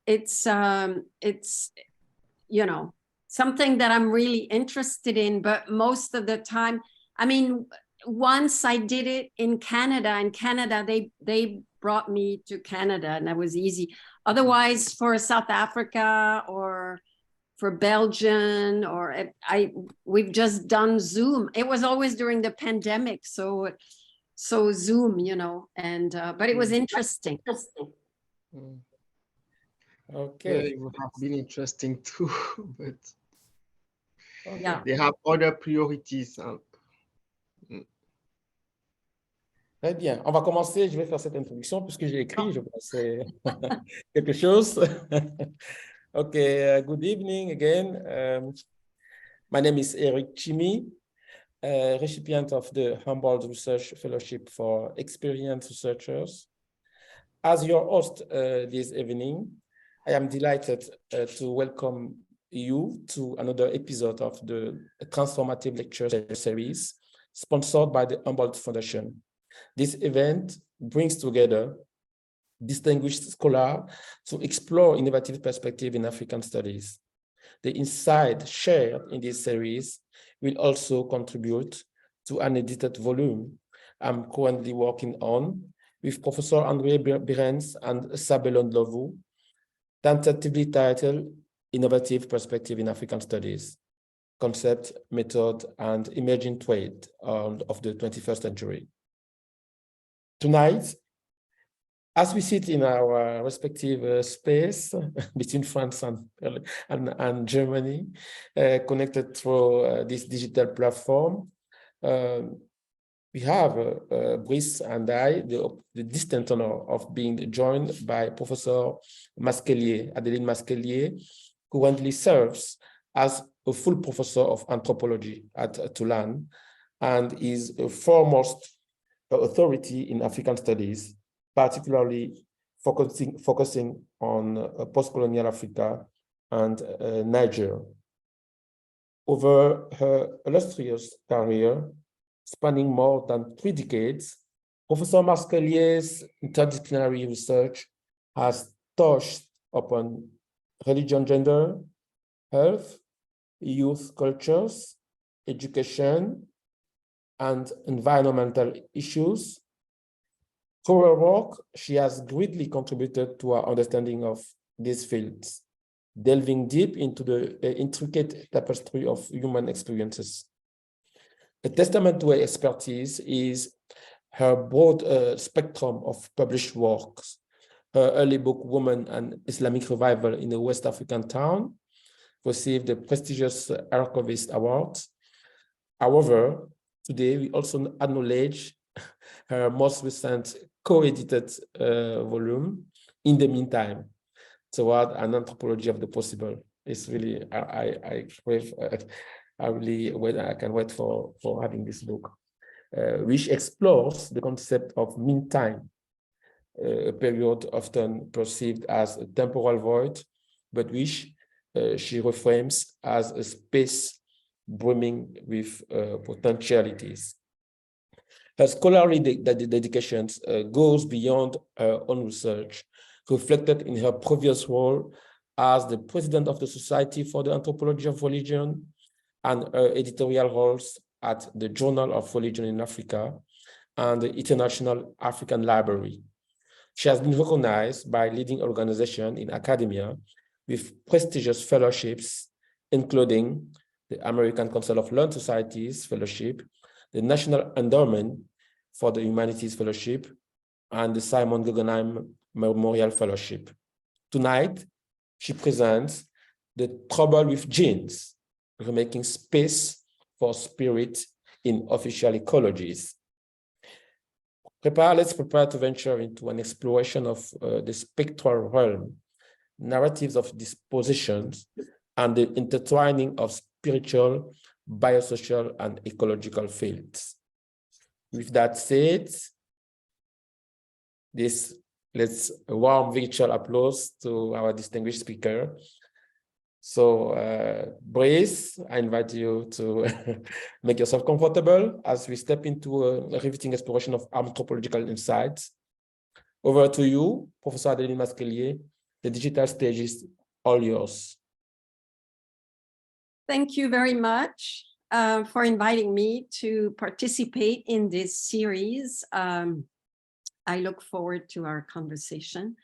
it's you know, something that I'm really interested in, but most of the time, I mean, once I did it in Canada. In Canada, they brought me to Canada, and that was easy. Otherwise, for South Africa or for Belgium, or we've just done Zoom. It was always during the pandemic, so Zoom, you know, and but it was interesting. Okay. It would have been interesting too, but Yeah. they have other priorities. Très bien. On va commencer. Je vais faire cette introduction puisque j'ai écrit. Je pensais quelque chose. Okay. Good evening again. My name is Eric Tsimi, recipient of the Humboldt Research Fellowship for Experienced Researchers. As your host this evening, I am delighted to welcome you to another episode of the Transformative Lecture Series sponsored by the Humboldt Foundation. This event brings together distinguished scholars to explore innovative perspectives in African studies. The insights shared in this series will also contribute to an edited volume I'm currently working on with Professor André Behrens and Sabelon Lovu, tentatively titled Innovative Perspective in African Studies, Concept, Method, and Emerging Trade of the 21st Century. Tonight, as we sit in our respective space between France and Germany, connected through this digital platform, we have Brice and I the distant honor of being joined by Professor Masquelier, Adeline Masquelier, who currently serves as a full professor of anthropology at Tulane and is a foremost authority in African studies, particularly focusing on post-colonial Africa and Niger. Over her illustrious career, spanning more than 3 decades, Professor Masquelier's interdisciplinary research has touched upon religion, gender, health, youth cultures, education, and environmental issues. Through her work, she has greatly contributed to our understanding of these fields, delving deep into the intricate tapestry of human experiences. A testament to her expertise is her broad spectrum of published works. Her early book, Woman and Islamic Revival in a West African Town, received the prestigious Archivist Award. However, today we also acknowledge her most recent co-edited volume, In the Meantime, Toward an Anthropology of the Possible. It's really, I can wait for having this book, which explores the concept of meantime, a period often perceived as a temporal void, but which she reframes as a space brimming with potentialities. Her scholarly dedications goes beyond her own research, reflected in her previous role as the president of the Society for the Anthropology of Religion and her editorial roles at the Journal of Religion in Africa and the International African Library. She has been recognized by leading organizations in academia with prestigious fellowships, including the American Council of Learned Societies Fellowship, the National Endowment for the Humanities Fellowship, and the Simon Guggenheim Memorial Fellowship. Tonight, she presents The Trouble with Jinns, Remaking Space for Spirit in Official Ecologies. Let's prepare to venture into an exploration of the spectral realm, narratives of dispositions, and the intertwining of spiritual, biosocial, and ecological fields. With that said, let's a warm virtual applause to our distinguished speaker. So, Brice, I invite you to make yourself comfortable as we step into a riveting exploration of anthropological insights. Over to you, Professor Adeline Masquelier. The digital stage is all yours. Thank you very much for inviting me to participate in this series. I look forward to our conversation.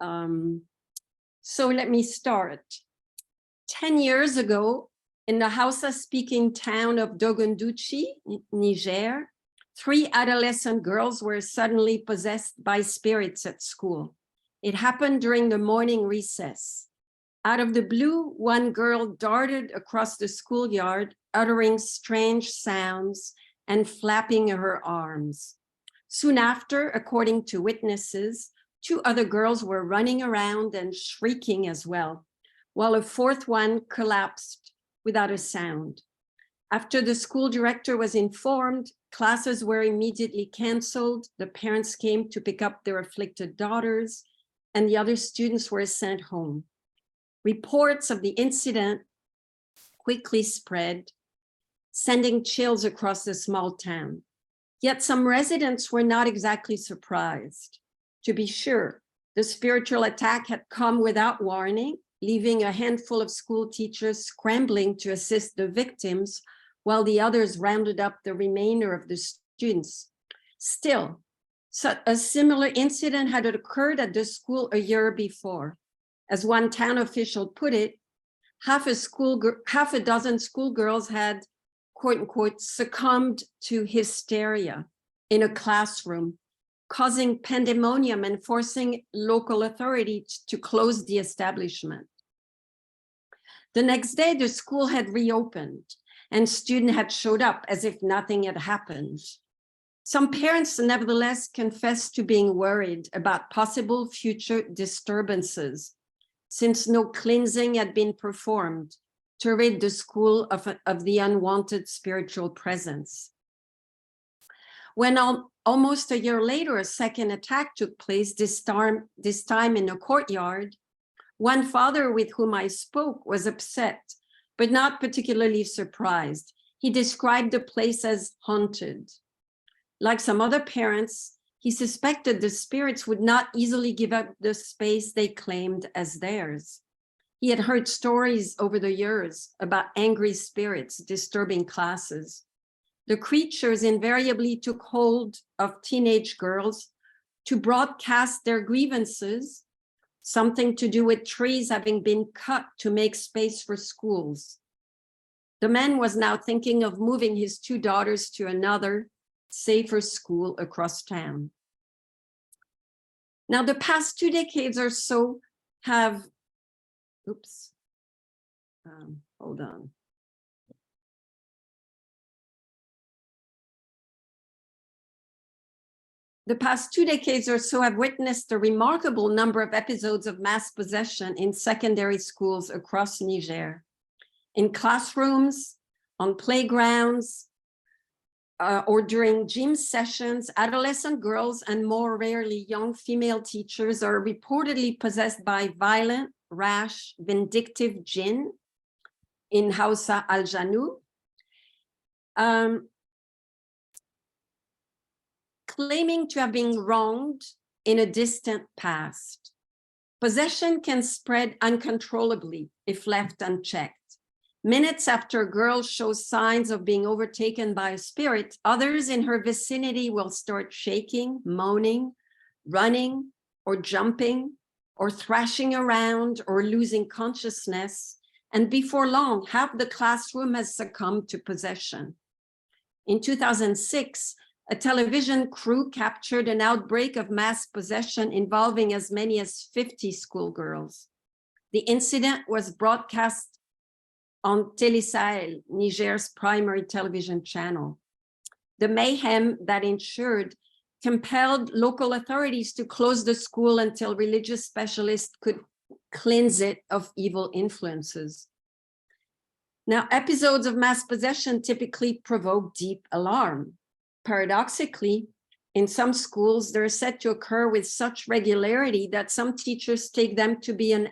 So let me start. 10 years ago, in the Hausa-speaking town of Dogonduchi, Niger, 3 adolescent girls were suddenly possessed by spirits at school. It happened during the morning recess. Out of the blue, one girl darted across the schoolyard, uttering strange sounds and flapping her arms. Soon after, according to witnesses, 2 other girls were running around and shrieking as well, while a 4th one collapsed without a sound. After the school director was informed, classes were immediately canceled. The parents came to pick up their afflicted daughters, and the other students were sent home. Reports of the incident quickly spread, sending chills across the small town. Yet some residents were not exactly surprised. To be sure, the spiritual attack had come without warning, leaving a handful of school teachers scrambling to assist the victims, while the others rounded up the remainder of the students. Still, a similar incident had occurred at the school a year before. As one town official put it, half a dozen schoolgirls had, quote unquote, succumbed to hysteria in a classroom, causing pandemonium and forcing local authorities to close the establishment. The next day, the school had reopened and students had showed up as if nothing had happened. Some parents nevertheless confessed to being worried about possible future disturbances, since no cleansing had been performed to rid the school of the unwanted spiritual presence. When almost a year later, a second attack took place, this time in a courtyard, one father with whom I spoke was upset, but not particularly surprised. He described the place as haunted. Like some other parents, he suspected the spirits would not easily give up the space they claimed as theirs. He had heard stories over the years about angry spirits disturbing classes. The creatures invariably took hold of teenage girls to broadcast their grievances, something to do with trees having been cut to make space for schools. The man was now thinking of moving his 2 daughters to another, safer school across town. Now, the past 2 decades or so have, hold on. The past 2 decades or so have witnessed a remarkable number of episodes of mass possession in secondary schools across Niger. In classrooms, on playgrounds, or during gym sessions, adolescent girls and more rarely young female teachers are reportedly possessed by violent, rash, vindictive jinn in Hausa al-Janu, claiming to have been wronged in a distant past. Possession can spread uncontrollably if left unchecked. Minutes after a girl shows signs of being overtaken by a spirit, others in her vicinity will start shaking, moaning, running, or jumping, or thrashing around, or losing consciousness. And before long, half the classroom has succumbed to possession. In 2006, a television crew captured an outbreak of mass possession involving as many as 50 schoolgirls. The incident was broadcast on Télé Sahel, Niger's primary television channel. The mayhem that ensued compelled local authorities to close the school until religious specialists could cleanse it of evil influences. Now, episodes of mass possession typically provoke deep alarm. Paradoxically, in some schools, they're said to occur with such regularity that some teachers take them to be an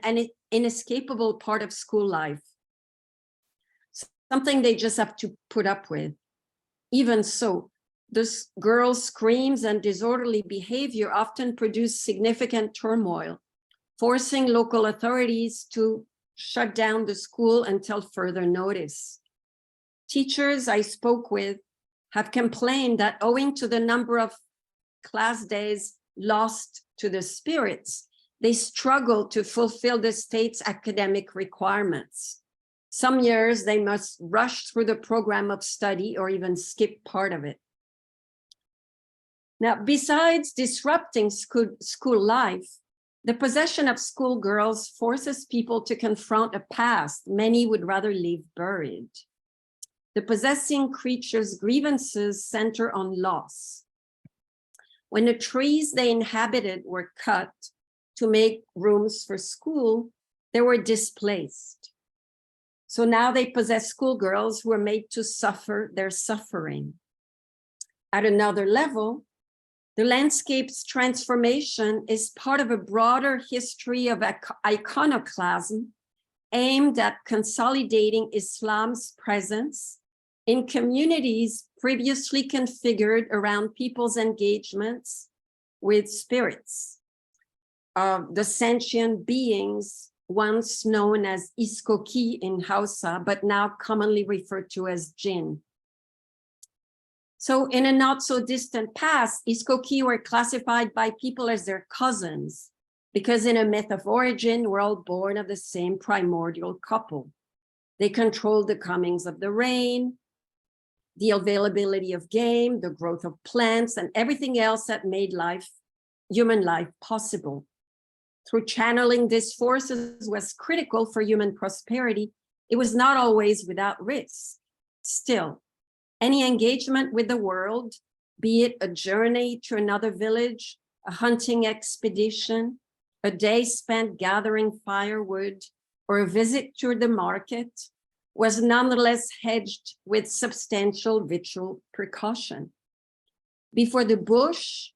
inescapable part of school life, something they just have to put up with. Even so, This girls' screams and disorderly behavior often produce significant turmoil, forcing local authorities to shut down the school until further notice. Teachers I spoke with have complained that owing to the number of class days lost to the spirits, they struggle to fulfill the state's academic requirements. Some years they must rush through the program of study or even skip part of it. Now, besides disrupting school life, the possession of schoolgirls forces people to confront a past many would rather leave buried. The possessing creatures' grievances center on loss. When the trees they inhabited were cut to make rooms for school, they were displaced. So now they possess schoolgirls who are made to suffer their suffering. At another level, the landscape's transformation is part of a broader history of iconoclasm aimed at consolidating Islam's presence in communities previously configured around people's engagements with spirits, the sentient beings once known as Ecologies in Hausa, but now commonly referred to as Jinn. So in a not so distant past, Ecologies were classified by people as their cousins, because in a myth of origin, we're all born of the same primordial couple. They controlled the comings of the rain, the availability of game, the growth of plants, and everything else that made human life possible. Through channeling these forces was critical for human prosperity, it was not always without risk. Still, any engagement with the world, be it a journey to another village, a hunting expedition, a day spent gathering firewood, or a visit to the market, was nonetheless hedged with substantial ritual precaution. Before the bush,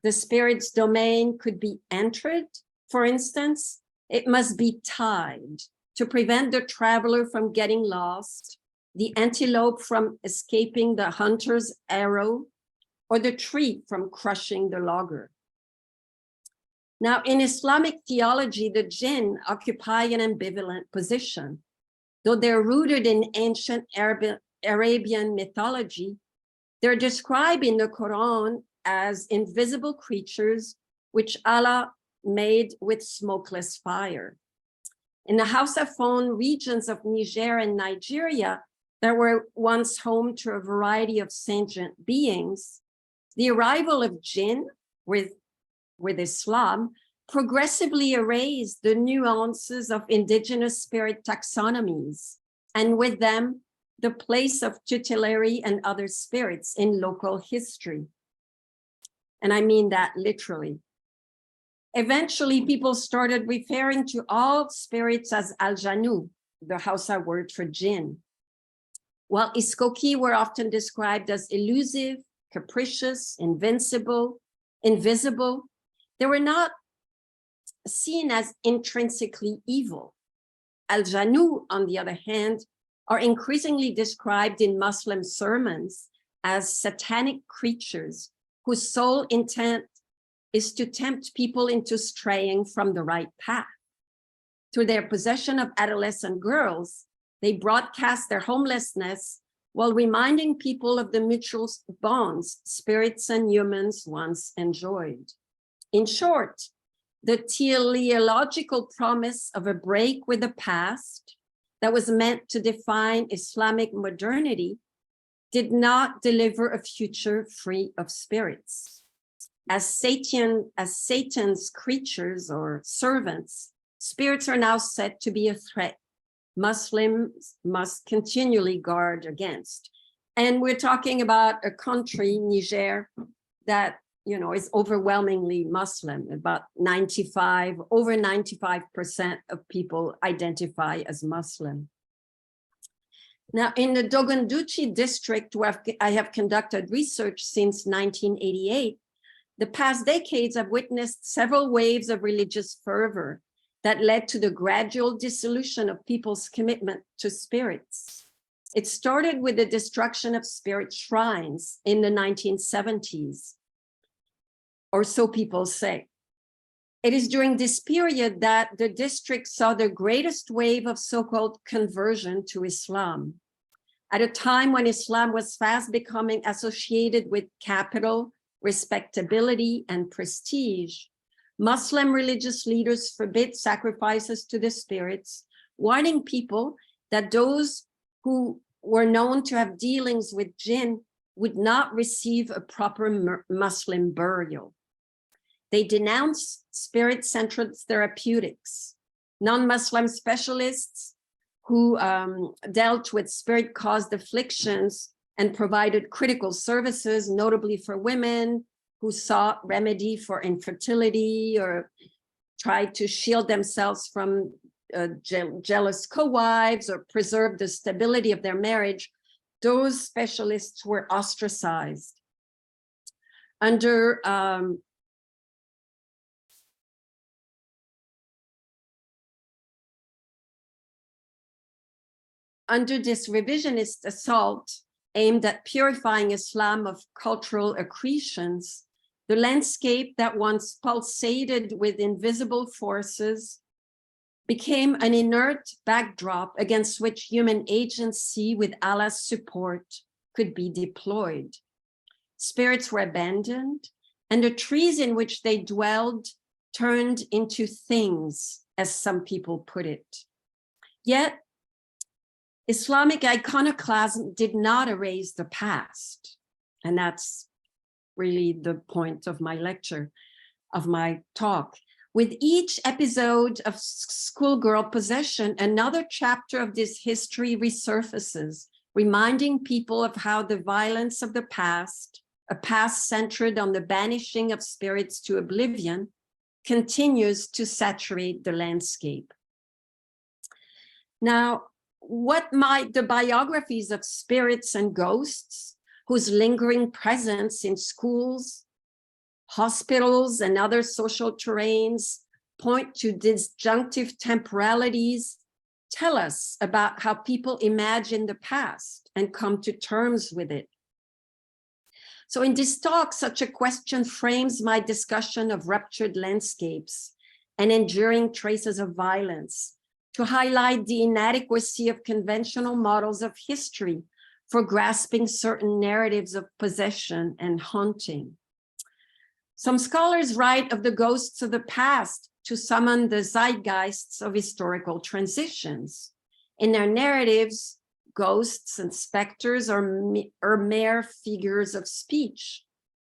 the spirit's domain could be entered, for instance, it must be tied to prevent the traveler from getting lost, the antelope from escaping the hunter's arrow, or the tree from crushing the logger. Now, in Islamic theology, the jinn occupy an ambivalent position. Though they're rooted in ancient Arabian mythology, they're described in the Quran as invisible creatures which Allah made with smokeless fire. In the Hausaphone regions of Niger and Nigeria that were once home to a variety of sentient beings, the arrival of jinn with Islam progressively erased the nuances of indigenous spirit taxonomies, and with them, the place of tutelary and other spirits in local history. And I mean that literally. Eventually, people started referring to all spirits as al-Janu, the Hausa word for jinn. While Ecologies were often described as elusive, capricious, invisible, they were not seen as intrinsically evil. Al-Janu, on the other hand, are increasingly described in Muslim sermons as satanic creatures whose sole intent is to tempt people into straying from the right path. Through their possession of adolescent girls, they broadcast their homelessness while reminding people of the mutual bonds spirits and humans once enjoyed. In short, the teleological promise of a break with the past that was meant to define Islamic modernity did not deliver a future free of spirits. As Satan's creatures or servants, spirits are now said to be a threat Muslims must continually guard against. And we're talking about a country, Niger, that is overwhelmingly Muslim. About over 95% of people identify as Muslim. Now, in the Dogonduchi district, where I have conducted research since 1988, the past decades have witnessed several waves of religious fervor that led to the gradual dissolution of people's commitment to spirits. It started with the destruction of spirit shrines in the 1970s, or so people say. It is during this period that the district saw the greatest wave of so-called conversion to Islam. At a time when Islam was fast becoming associated with capital, respectability, and prestige, Muslim religious leaders forbid sacrifices to the spirits, warning people that those who were known to have dealings with jinn would not receive a proper Muslim burial. They denounced spirit-centered therapeutics. Non-Muslim specialists who dealt with spirit-caused afflictions and provided critical services, notably for women who sought remedy for infertility or tried to shield themselves from jealous co-wives or preserve the stability of their marriage, those specialists were ostracized. Under this revisionist assault aimed at purifying Islam of cultural accretions, the landscape that once pulsated with invisible forces became an inert backdrop against which human agency with Allah's support could be deployed. Spirits were abandoned, and the trees in which they dwelled turned into things, as some people put it. Yet, Islamic iconoclasm did not erase the past. And that's really the point of my lecture, of my talk. With each episode of schoolgirl possession, another chapter of this history resurfaces, reminding people of how the violence of the past, a past centered on the banishing of spirits to oblivion, continues to saturate the landscape. Now, what might the biographies of spirits and ghosts, whose lingering presence in schools, hospitals, and other social terrains point to disjunctive temporalities, tell us about how people imagine the past and come to terms with it? So in this talk, such a question frames my discussion of ruptured landscapes and enduring traces of violence, to highlight the inadequacy of conventional models of history for grasping certain narratives of possession and haunting. Some scholars write of the ghosts of the past to summon the zeitgeists of historical transitions. In their narratives, ghosts and specters are mere figures of speech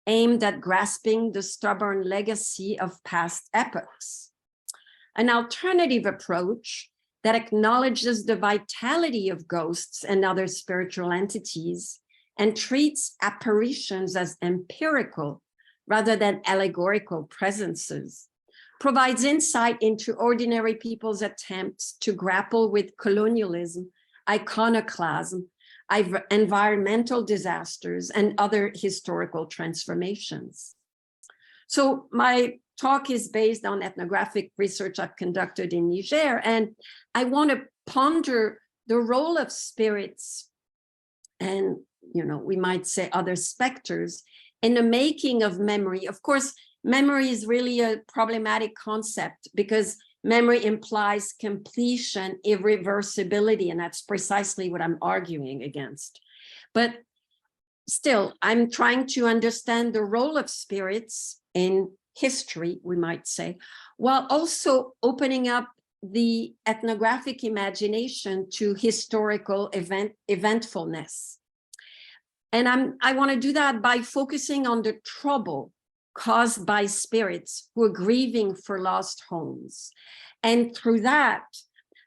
aimed at grasping the stubborn legacy of past epochs. An alternative approach that acknowledges the vitality of ghosts and other spiritual entities and treats apparitions as empirical rather than allegorical presences, provides insight into ordinary people's attempts to grapple with colonialism, iconoclasm, environmental disasters, and other historical transformations. So my talk is based on ethnographic research I've conducted in Niger, and I want to ponder the role of spirits and, we might say other specters in the making of memory. Of course, memory is really a problematic concept because memory implies completion, irreversibility, and that's precisely what I'm arguing against. But still, I'm trying to understand the role of spirits in history, we might say, while also opening up the ethnographic imagination to historical eventfulness. And I want to do that by focusing on the trouble caused by spirits who are grieving for lost homes. And through that,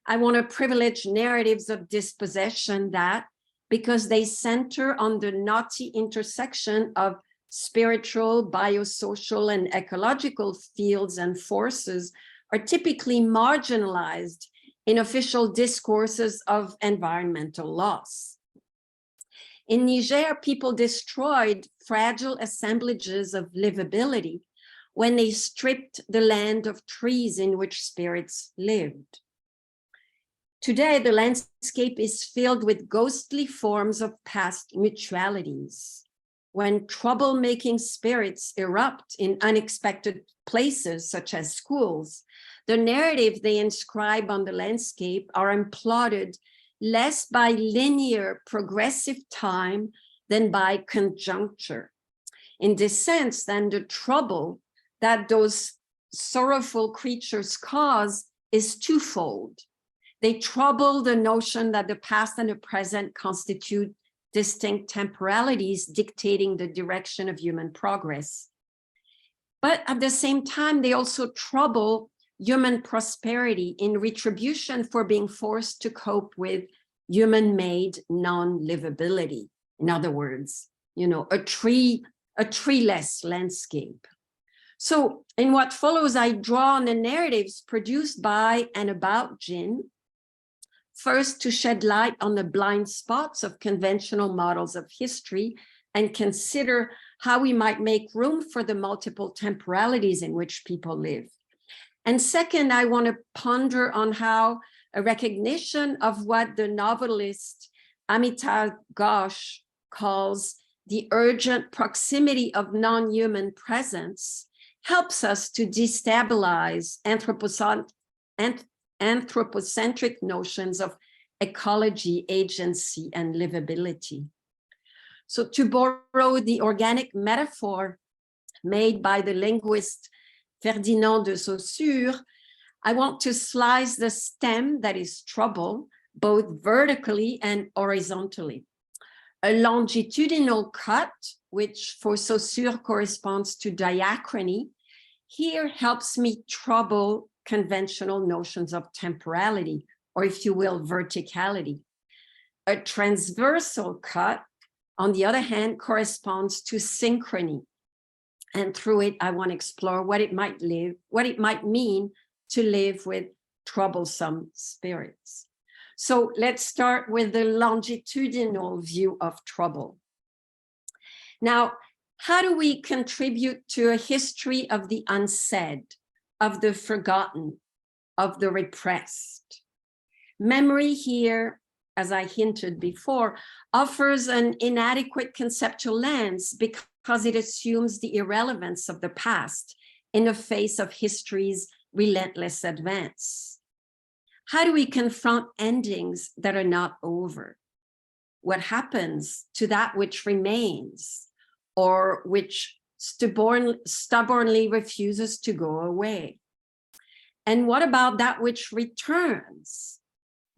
I want to privilege narratives of dispossession that, because they center on the knotty intersection of spiritual, biosocial, and ecological fields and forces, are typically marginalized in official discourses of environmental loss. In Niger, people destroyed fragile assemblages of livability when they stripped the land of trees in which spirits lived. Today, the landscape is filled with ghostly forms of past mutualities. When troublemaking spirits erupt in unexpected places, such as schools, the narrative they inscribe on the landscape are imploded less by linear progressive time than by conjuncture. In this sense, then the trouble that those sorrowful creatures cause is twofold. They trouble the notion that the past and the present constitute distinct temporalities dictating the direction of human progress. But at the same time, they also trouble human prosperity in retribution for being forced to cope with human-made non-livability. In other words, a treeless landscape. So in what follows, I draw on the narratives produced by and about Jinn, first to shed light on the blind spots of conventional models of history and consider how we might make room for the multiple temporalities in which people live. And second, I want to ponder on how a recognition of what the novelist Amitav Ghosh calls the urgent proximity of non-human presence helps us to destabilize anthropocentric notions of ecology, agency, and livability. So to borrow the organic metaphor made by the linguist Ferdinand de Saussure, I want to slice the stem that is trouble, both vertically and horizontally. A longitudinal cut, which for Saussure corresponds to diachrony, here helps me trouble conventional notions of temporality, or if you will, verticality. A transversal cut, on the other hand, corresponds to synchrony. And through it, I want to explore what it might mean to live with troublesome spirits. So let's start with the longitudinal view of trouble. Now, how do we contribute to a history of the unsaid, of the forgotten, of the repressed? Memory here, as I hinted before, offers an inadequate conceptual lens because it assumes the irrelevance of the past in the face of history's relentless advance. How do we confront endings that are not over? What happens to that which remains or which stubbornly refuses to go away? And what about that which returns?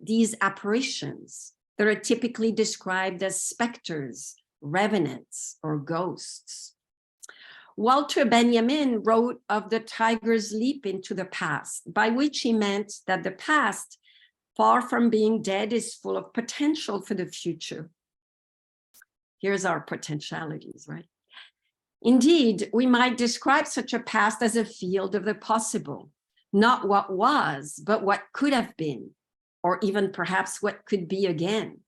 These apparitions that are typically described as specters, revenants, or ghosts. Walter Benjamin wrote of the tiger's leap into the past, by which he meant that the past, far from being dead, is full of potential for the future. Here's our potentialities, right? Indeed, we might describe such a past as a field of the possible, not what was, but what could have been, or even perhaps what could be again.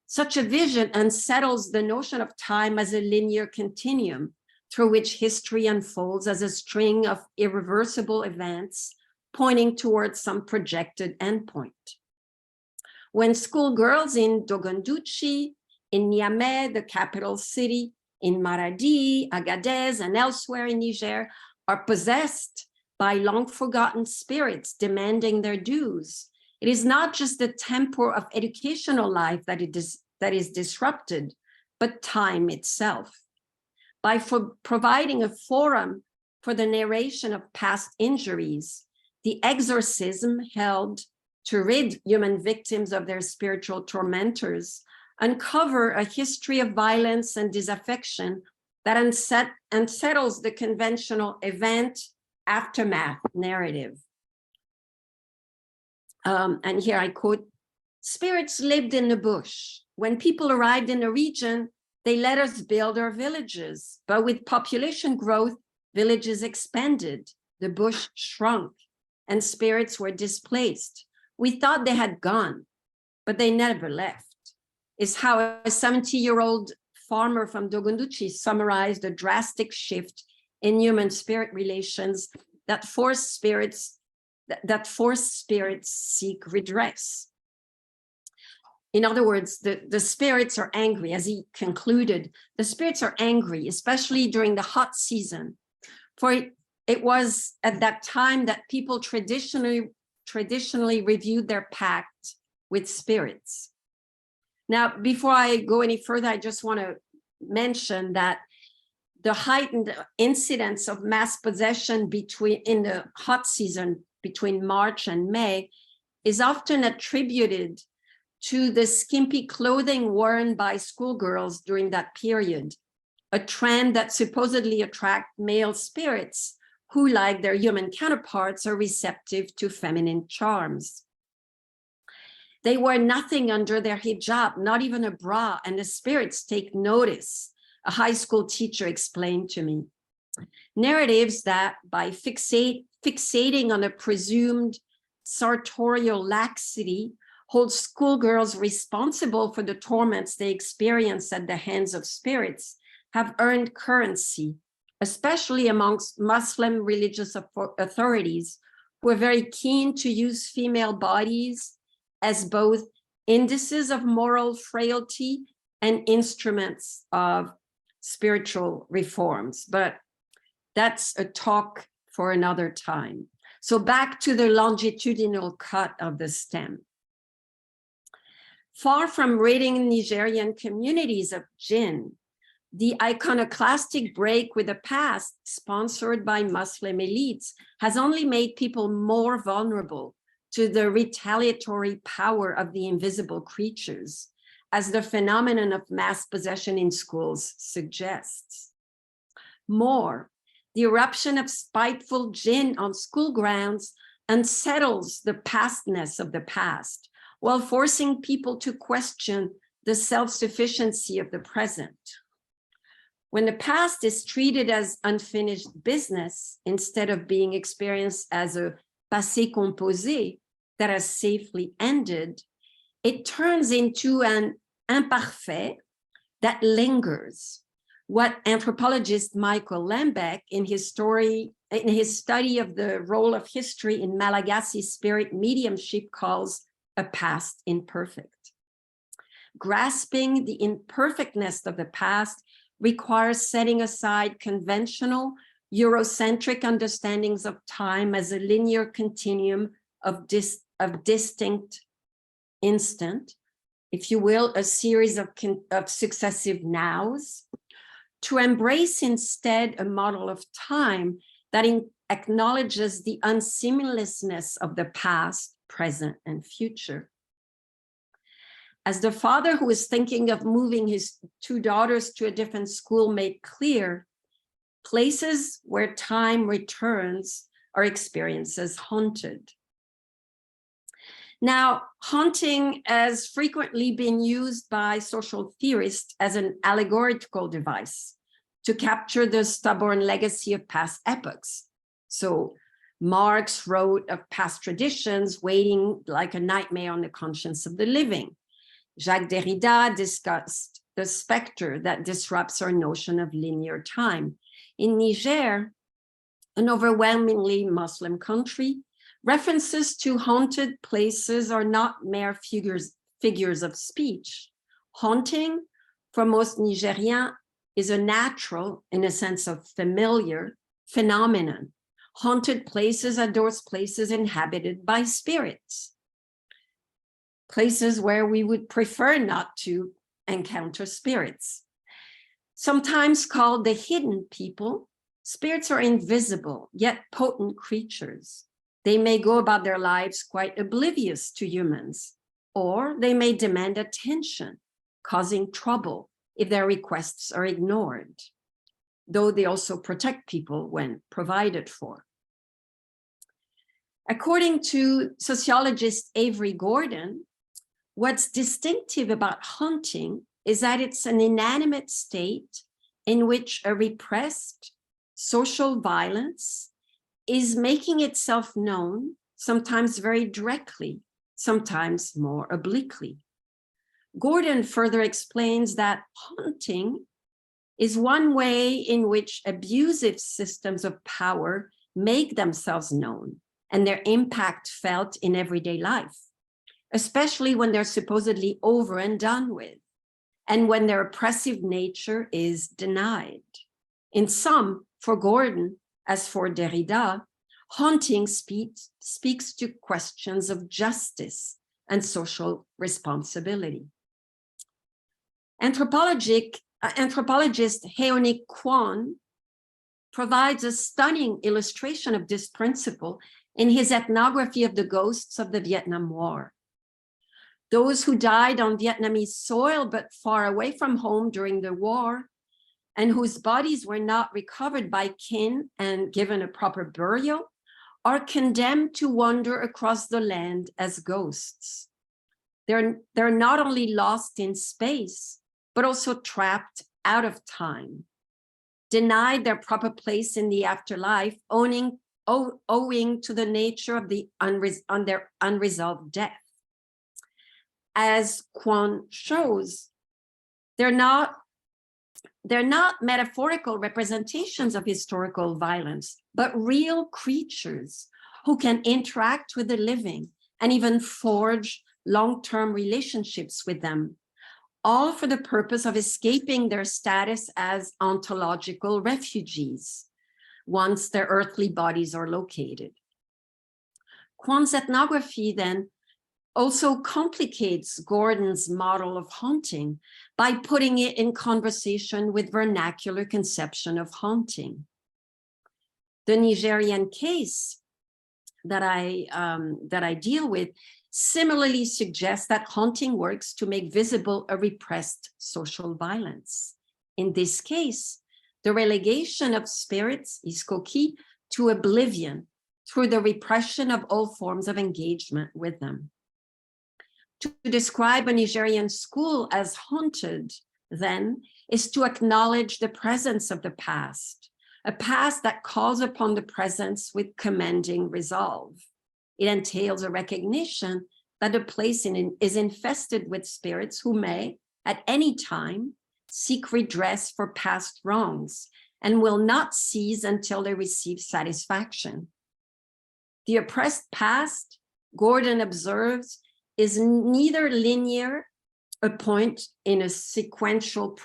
Such a vision unsettles the notion of time as a linear continuum through which history unfolds as a string of irreversible events pointing towards some projected endpoint. When schoolgirls in Dogonduchi, in Niamey, the capital city, in Maradi, Agadez, and elsewhere in Niger, are possessed by long-forgotten spirits demanding their dues, it is not just the tempo of educational life that is disrupted, but time itself. By providing a forum for the narration of past injuries, the exorcism held to rid human victims of their spiritual tormentors uncover a history of violence and disaffection that unsettles the conventional event aftermath narrative. And here I quote, "Spirits lived in the bush. When people arrived in the region, they let us build our villages. But with population growth, villages expanded, the bush shrunk, and spirits were displaced. We thought they had gone, but they never left," is how a 70-year-old farmer from Dogonduchi summarized a drastic shift in human-spirit relations that forced spirits seek redress. in other words, the spirits are angry. As he concluded, the spirits are angry, especially during the hot season. For it was at that time that people traditionally reviewed their pact with spirits. Now, before I go any further, I just want to mention that the heightened incidence of mass possession in the hot season between March and May is often attributed to the skimpy clothing worn by schoolgirls during that period, a trend that supposedly attracts male spirits who, like their human counterparts, are receptive to feminine charms. They wear nothing under their hijab, not even a bra, and the spirits take notice, a high school teacher explained to me. Narratives that, by fixating on a presumed sartorial laxity, hold schoolgirls responsible for the torments they experience at the hands of spirits, have earned currency, especially amongst Muslim religious authorities, who are very keen to use female bodies as both indices of moral frailty and instruments of spiritual reforms. But that's a talk for another time. So back to the longitudinal cut of the stem. Far from ridding Nigerian communities of jinn, the iconoclastic break with the past, sponsored by Muslim elites, has only made people more vulnerable to the retaliatory power of the invisible creatures, as the phenomenon of mass possession in schools suggests. More, the eruption of spiteful jinn on school grounds unsettles the pastness of the past, while forcing people to question the self-sufficiency of the present. When the past is treated as unfinished business, instead of being experienced as a passé composé that has safely ended, it turns into an imparfait that lingers. What anthropologist Michael Lembeck, in his study of the role of history in Malagasy spirit mediumship, calls a past imperfect. Grasping the imperfectness of the past requires setting aside conventional Eurocentric understandings of time as a linear continuum of distinct instant, if you will, a series of successive nows, to embrace instead a model of time that acknowledges the unseamlessness of the past, present, and future. As the father who is thinking of moving his two daughters to a different school made clear, places where time returns are experienced as haunted. Now, haunting has frequently been used by social theorists as an allegorical device to capture the stubborn legacy of past epochs. So Marx wrote of past traditions waiting like a nightmare on the conscience of the living. Jacques Derrida discussed the specter that disrupts our notion of linear time. In Niger, an overwhelmingly Muslim country, references to haunted places are not mere figures of speech. Haunting, for most Nigerians, is a natural, in a sense of familiar, phenomenon. Haunted places are those places inhabited by spirits, places where we would prefer not to encounter spirits. Sometimes called the hidden people, spirits are invisible, yet potent creatures. They may go about their lives quite oblivious to humans, or they may demand attention, causing trouble if their requests are ignored, though they also protect people when provided for. According to sociologist Avery Gordon, what's distinctive about haunting is that it's an inanimate state in which a repressed social violence is making itself known, sometimes very directly, sometimes more obliquely. Gordon further explains that haunting is one way in which abusive systems of power make themselves known and their impact felt in everyday life. especially when they're supposedly over and done with, and when their oppressive nature is denied. In some, for Gordon, as for Derrida, haunting speaks to questions of justice and social responsibility. Anthropologist Heonic Kwon provides a stunning illustration of this principle in his ethnography of the ghosts of the Vietnam War. Those who died on Vietnamese soil but far away from home during the war, and whose bodies were not recovered by kin and given a proper burial, are condemned to wander across the land as ghosts. They're not only lost in space, but also trapped out of time, denied their proper place in the afterlife, owing to the nature of their unresolved death. As Kwon shows, they're not metaphorical representations of historical violence, but real creatures who can interact with the living and even forge long-term relationships with them, all for the purpose of escaping their status as ontological refugees once their earthly bodies are located. Kwon's ethnography then also complicates Gordon's model of haunting by putting it in conversation with vernacular conception of haunting. The Nigerian case that I deal with similarly suggests that haunting works to make visible a repressed social violence. In this case, the relegation of spirits, iskoki, to oblivion through the repression of all forms of engagement with them. To describe a Nigerian school as haunted, then, is to acknowledge the presence of the past, a past that calls upon the presence with commanding resolve. It entails a recognition that the place is infested with spirits who may, at any time, seek redress for past wrongs and will not cease until they receive satisfaction. The oppressed past, Gordon observes, is neither linear, a point in a sequential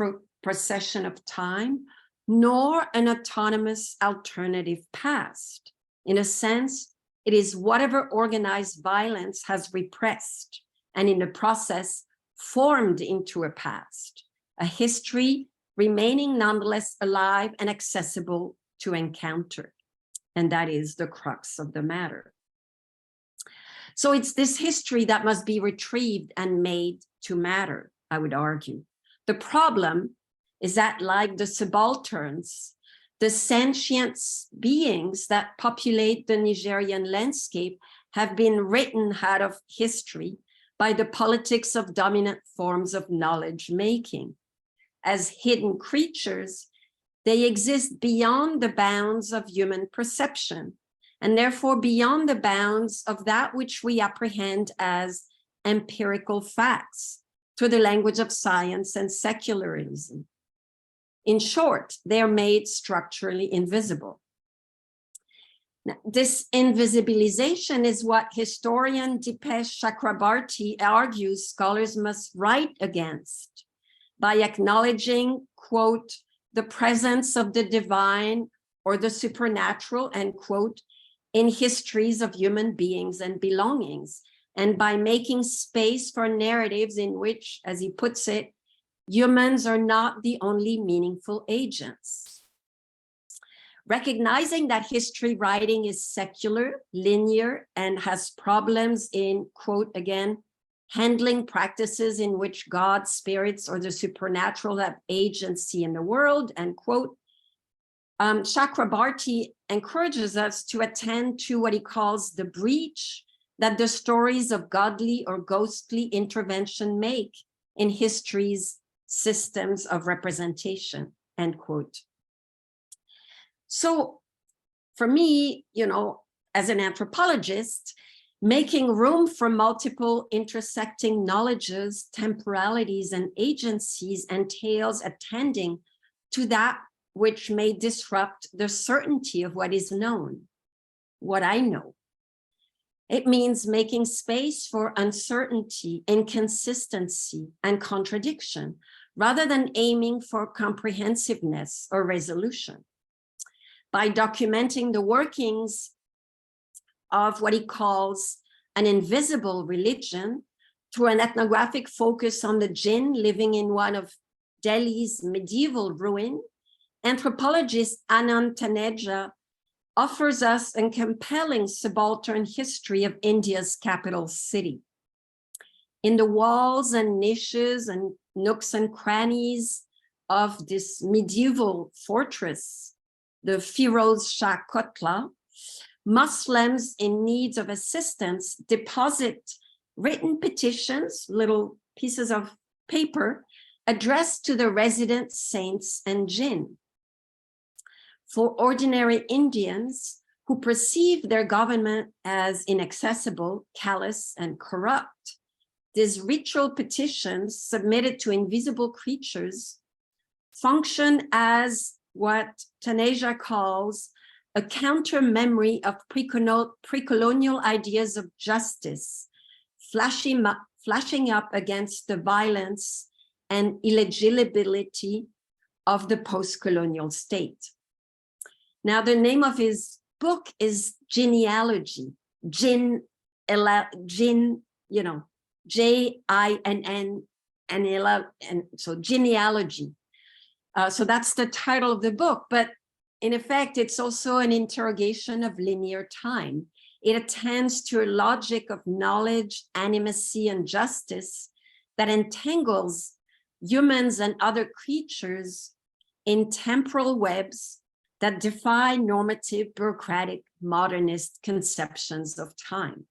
procession of time, nor an autonomous alternative past. In a sense, it is whatever organized violence has repressed and in the process formed into a past, a history remaining nonetheless alive and accessible to encounter. And that is the crux of the matter. So it's this history that must be retrieved and made to matter, I would argue. The problem is that, like the subalterns, the sentient beings that populate the Nigerian landscape have been written out of history by the politics of dominant forms of knowledge making. As hidden creatures, they exist beyond the bounds of human perception, and therefore beyond the bounds of that which we apprehend as empirical facts through the language of science and secularism. In short, they are made structurally invisible. Now, this invisibilization is what historian Dipesh Chakrabarty argues scholars must write against by acknowledging, quote, the presence of the divine or the supernatural, end quote, in histories of human beings and belongings, and by making space for narratives in which, as he puts it, humans are not the only meaningful agents. Recognizing that history writing is secular, linear, and has problems in, quote, again, handling practices in which God, spirits, or the supernatural have agency in the world, end quote, Chakrabarty encourages us to attend to what he calls the breach that the stories of godly or ghostly intervention make in history's systems of representation, end quote. So for me, you know, as an anthropologist, making room for multiple intersecting knowledges, temporalities, and agencies entails attending to that which may disrupt the certainty of what is known, what I know. It means making space for uncertainty, inconsistency, and contradiction, rather than aiming for comprehensiveness or resolution. By documenting the workings of what he calls an invisible religion through an ethnographic focus on the Jinn living in one of Delhi's medieval ruin, anthropologist Anand Taneja offers us a compelling subaltern history of India's capital city. In the walls and niches and nooks and crannies of this medieval fortress, the Firoz Shah Kotla, Muslims in need of assistance deposit written petitions, little pieces of paper, addressed to the resident saints and jinn. For ordinary Indians who perceive their government as inaccessible, callous, and corrupt, these ritual petitions submitted to invisible creatures function as what Taneja calls a counter-memory of pre-colonial ideas of justice, flashing up against the violence and illegibility of the post-colonial state. Now, the name of his book is Genealogy, Jinn, you know, Jinn, and so Genealogy. So that's the title of the book, but in effect, it's also an interrogation of linear time. It attends to a logic of knowledge, animacy, and justice that entangles humans and other creatures in temporal webs that defy normative, bureaucratic, modernist conceptions of time.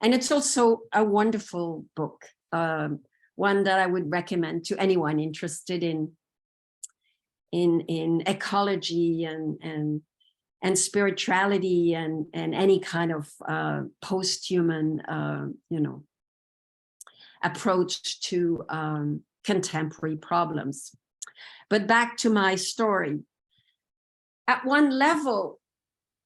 And it's also a wonderful book, one that I would recommend to anyone interested in ecology and spirituality and any kind of post-human, you know, approach to contemporary problems. But back to my story. At one level,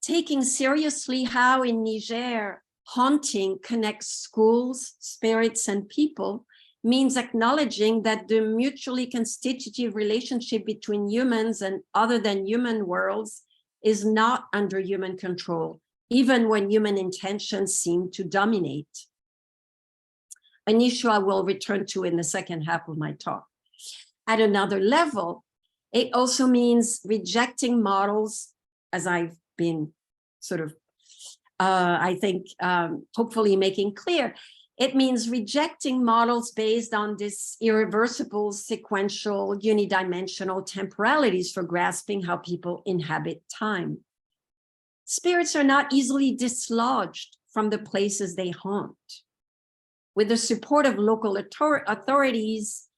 taking seriously how in Niger, haunting connects schools, spirits, and people means acknowledging that the mutually constitutive relationship between humans and other than human worlds is not under human control, even when human intentions seem to dominate. An issue I will return to in the second half of my talk. At another level, it also means rejecting models, as I've been sort of, I think, hopefully making clear. It means rejecting models based on this irreversible, sequential, unidimensional temporalities for grasping how people inhabit time. Spirits are not easily dislodged from the places they haunt. With the support of local authorities,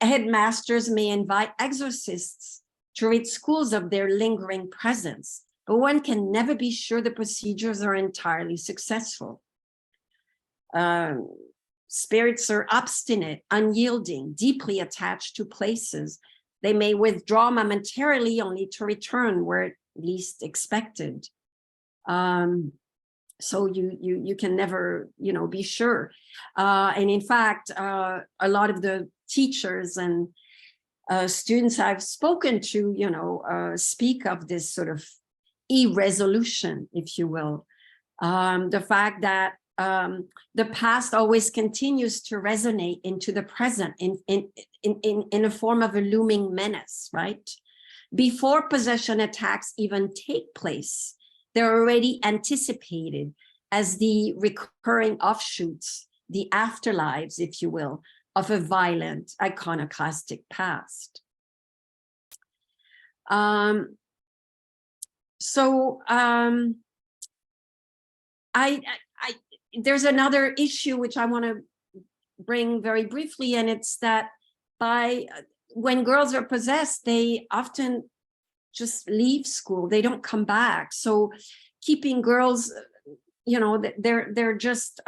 headmasters may invite exorcists to rid schools of their lingering presence, but one can never be sure the procedures are entirely successful. Spirits are obstinate, unyielding, deeply attached to places. They may withdraw momentarily only to return where least expected. So you can never, you know, be sure. And in fact, a lot of the teachers and students I've spoken to, you know, speak of this sort of irresolution, if you will. The fact that the past always continues to resonate into the present in a form of a looming menace, right? Before possession attacks even take place, they're already anticipated as the recurring offshoots, the afterlives, if you will, of a violent, iconoclastic past. There's another issue which I want to bring very briefly, and it's that when girls are possessed, they often just leave school. They don't come back. So keeping girls, you know, they're just,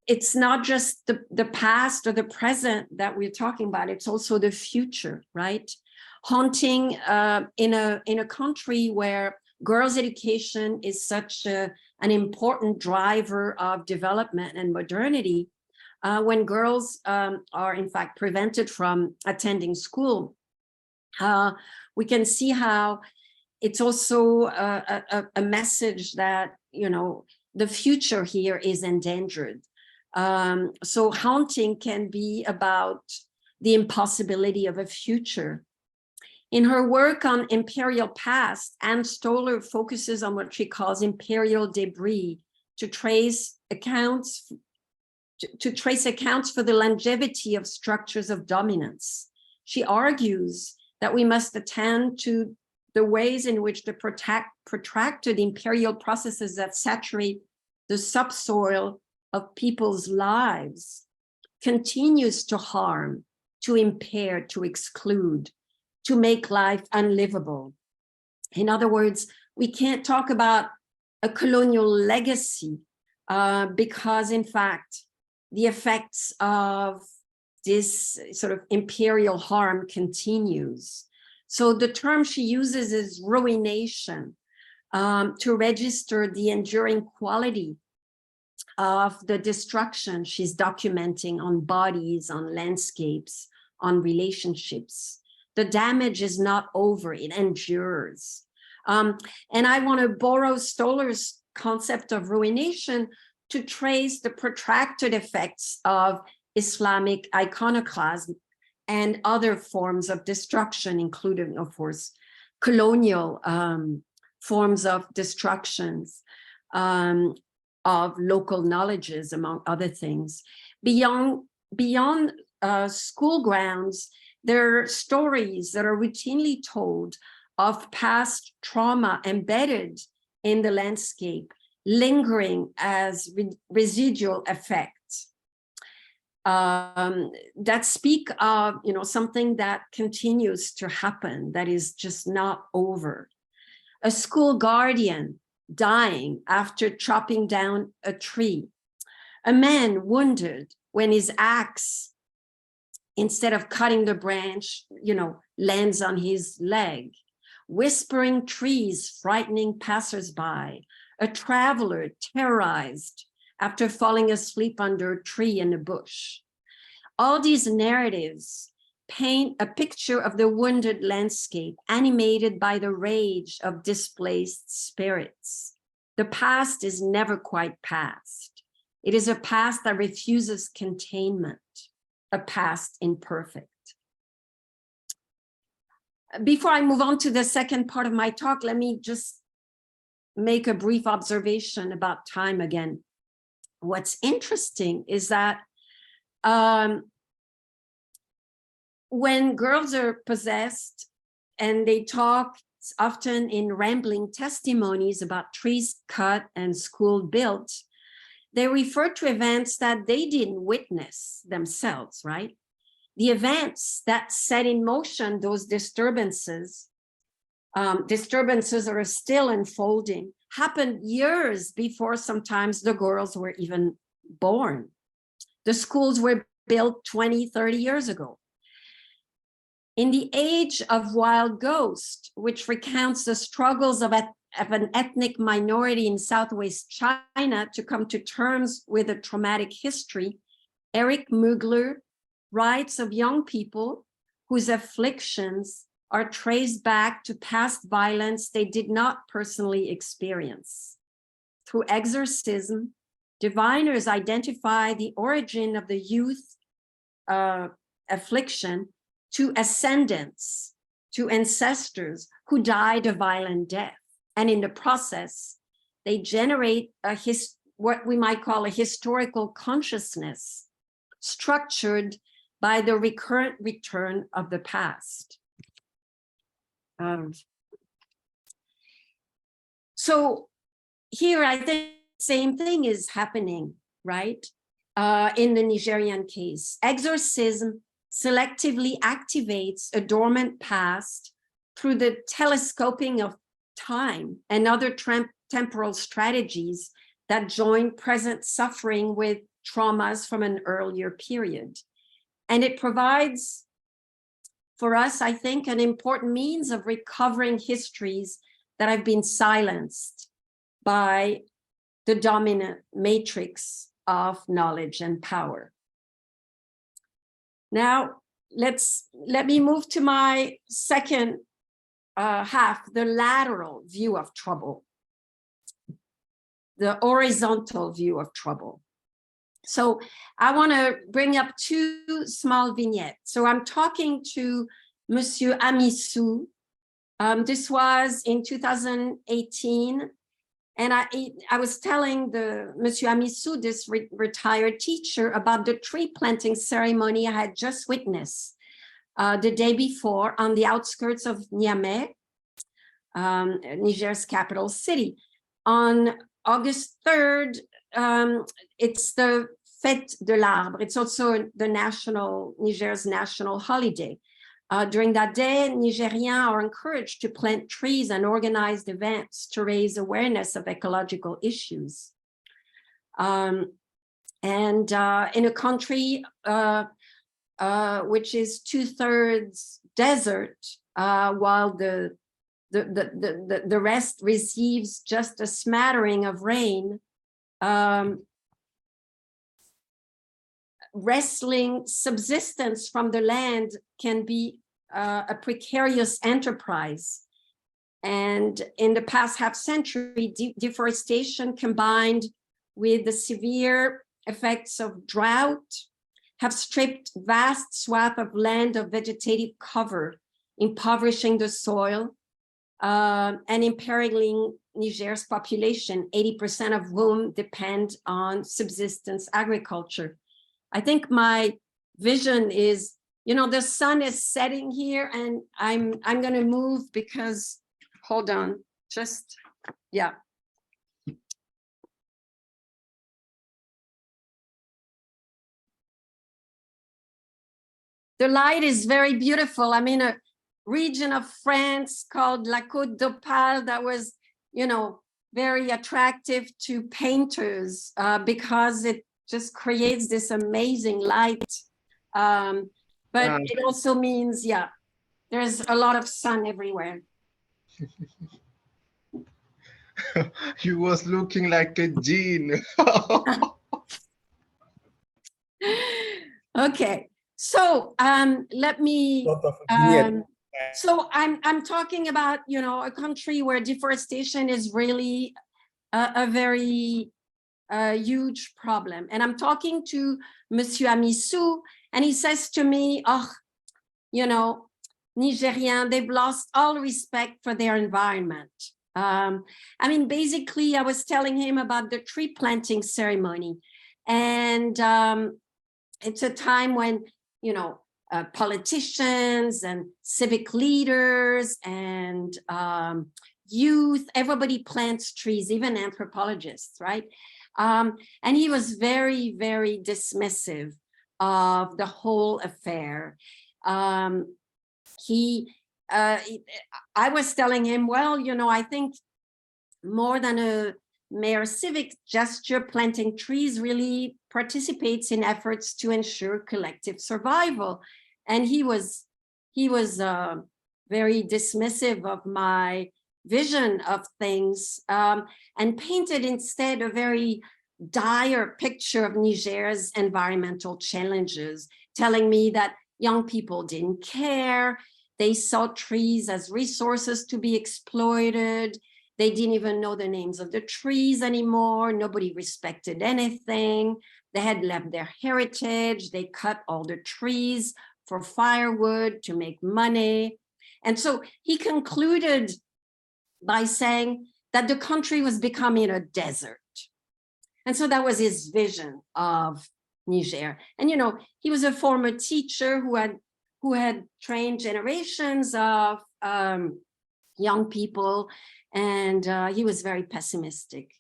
it's not just the past or the present that we're talking about. It's also the future, right? Haunting in a country where girls' education is such an important driver of development and modernity. When girls are in fact prevented from attending school, we can see how it's also a message that, you know, the future here is endangered. So haunting can be about the impossibility of a future. In her work on imperial past, Anne Stoller focuses on what she calls imperial debris to trace accounts for the longevity of structures of dominance. She argues that we must attend to the ways in which the protracted imperial processes that saturate the subsoil of people's lives continues to harm, to impair, to exclude, to make life unlivable. In other words, we can't talk about a colonial legacy because, in fact, the effects of this sort of imperial harm continues. So the term she uses is ruination to register the enduring quality of the destruction she's documenting on bodies, on landscapes, on relationships. The damage is not over, it endures. And I want to borrow Stoller's concept of ruination to trace the protracted effects of Islamic iconoclasm and other forms of destruction, including, of course, colonial forms of destructions of local knowledges, among other things. Beyond school grounds, there are stories that are routinely told of past trauma embedded in the landscape, lingering as residual effects that speak of, you know, something that continues to happen, that is just not over. A school guardian dying after chopping down a tree, a man wounded when his axe, instead of cutting the branch, you know, lands on his leg, whispering trees frightening passersby, a traveler terrorized after falling asleep under a tree in a bush. All these narratives paint a picture of the wounded landscape animated by the rage of displaced spirits. The past is never quite past. It is a past that refuses containment, a past imperfect. Before I move on to the second part of my talk, let me just make a brief observation about time again. What's interesting is that when girls are possessed and they talk often in rambling testimonies about trees cut and school built, they refer to events that they didn't witness themselves, right? The events that set in motion those disturbances that are still unfolding, happened years before sometimes the girls were even born. The schools were built 20, 30 years ago. In the age of Wild Ghost, which recounts the struggles of an ethnic minority in Southwest China to come to terms with a traumatic history, Eric Mugler writes of young people whose afflictions are traced back to past violence they did not personally experience. Through exorcism, diviners identify the origin of the youth affliction to ascendants, to ancestors who died a violent death. And in the process, they generate what we might call a historical consciousness structured by the recurrent return of the past. So here, I think the same thing is happening, right? In the Nigerian case, exorcism selectively activates a dormant past through the telescoping of time and other temporal strategies that join present suffering with traumas from an earlier period. And it provides for us, I think, an important means of recovering histories that have been silenced by the dominant matrix of knowledge and power. Now, let me move to my second half, the lateral view of trouble, the horizontal view of trouble. So I want to bring up two small vignettes. So I'm talking to Monsieur Amisou. This was in 2018. And I was telling Monsieur Amisou, this retired teacher, about the tree planting ceremony I had just witnessed the day before on the outskirts of Niamey, Niger's capital city. On August 3rd, it's the Fête de l'Arbre. It's also Niger's national holiday. During that day, Nigerians are encouraged to plant trees and organize events to raise awareness of ecological issues. And in a country which is 2/3 desert, while the rest receives just a smattering of rain, wresting subsistence from the land can be a precarious enterprise. And in the past half century, deforestation combined with the severe effects of drought have stripped vast swaths of land of vegetative cover, impoverishing the soil and imperiling Niger's population, 80% of whom depend on subsistence agriculture. I think my vision is, you know, the sun is setting here, and I'm going to move because, hold on, just, yeah. The light is very beautiful. I'm in a region of France called La Côte d'Opale that was, you know, very attractive to painters because it just creates this amazing light. But it also means, yeah, there's a lot of sun everywhere. You was looking like a Jinn. Okay, so let me. So I'm talking about, you know, a country where deforestation is really a very huge problem. And I'm talking to Monsieur Amisou, and he says to me, oh, you know, Nigerians, they've lost all respect for their environment. I mean, basically, I was telling him about the tree planting ceremony. And it's a time when, you know, politicians and civic leaders and youth, everybody plants trees, even anthropologists, right? And he was very, very dismissive of the whole affair. I was telling him, well, you know, I think more than a mere civic gesture, planting trees really participates in efforts to ensure collective survival. And he was very dismissive of my vision of things and painted instead a very dire picture of Niger's environmental challenges, telling me that young people didn't care. They saw trees as resources to be exploited. They didn't even know the names of the trees anymore. Nobody respected anything. They had left their heritage. They cut all the trees for firewood to make money. And so he concluded by saying that the country was becoming a desert. And so that was his vision of Niger. And, you know, he was a former teacher who had trained generations of young people, and he was very pessimistic.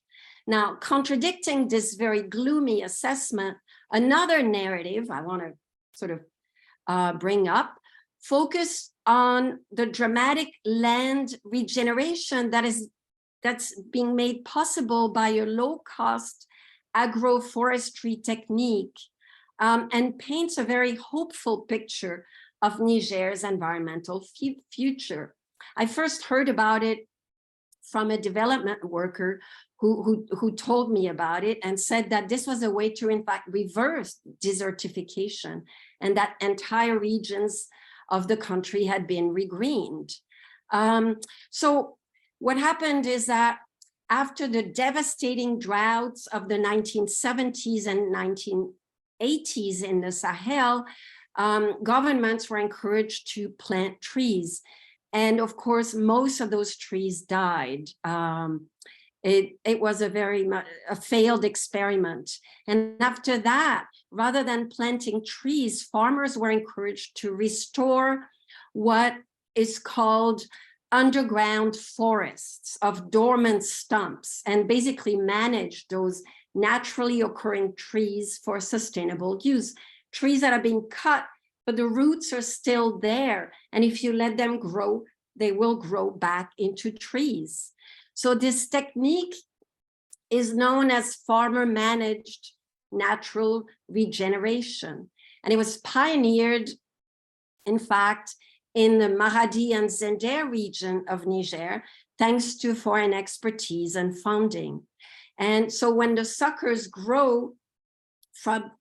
Now, contradicting this very gloomy assessment, another narrative I want to sort of bring up focus on the dramatic land regeneration that's being made possible by a low-cost agroforestry technique, and paints a very hopeful picture of Niger's environmental future. I first heard about it from a development worker who told me about it and said that this was a way to, in fact, reverse desertification, and that entire regions of the country had been regreened. So what happened is that after the devastating droughts of the 1970s and 1980s in the Sahel, governments were encouraged to plant trees. And of course, most of those trees died. It was a failed experiment. And after that, rather than planting trees, farmers were encouraged to restore what is called underground forests of dormant stumps, and basically manage those naturally occurring trees for sustainable use. Trees that are being cut, but the roots are still there. And if you let them grow, they will grow back into trees. So this technique is known as farmer-managed natural regeneration. And it was pioneered, in fact, in the Maradi and Zender region of Niger, thanks to foreign expertise and funding. And so when the suckers grow from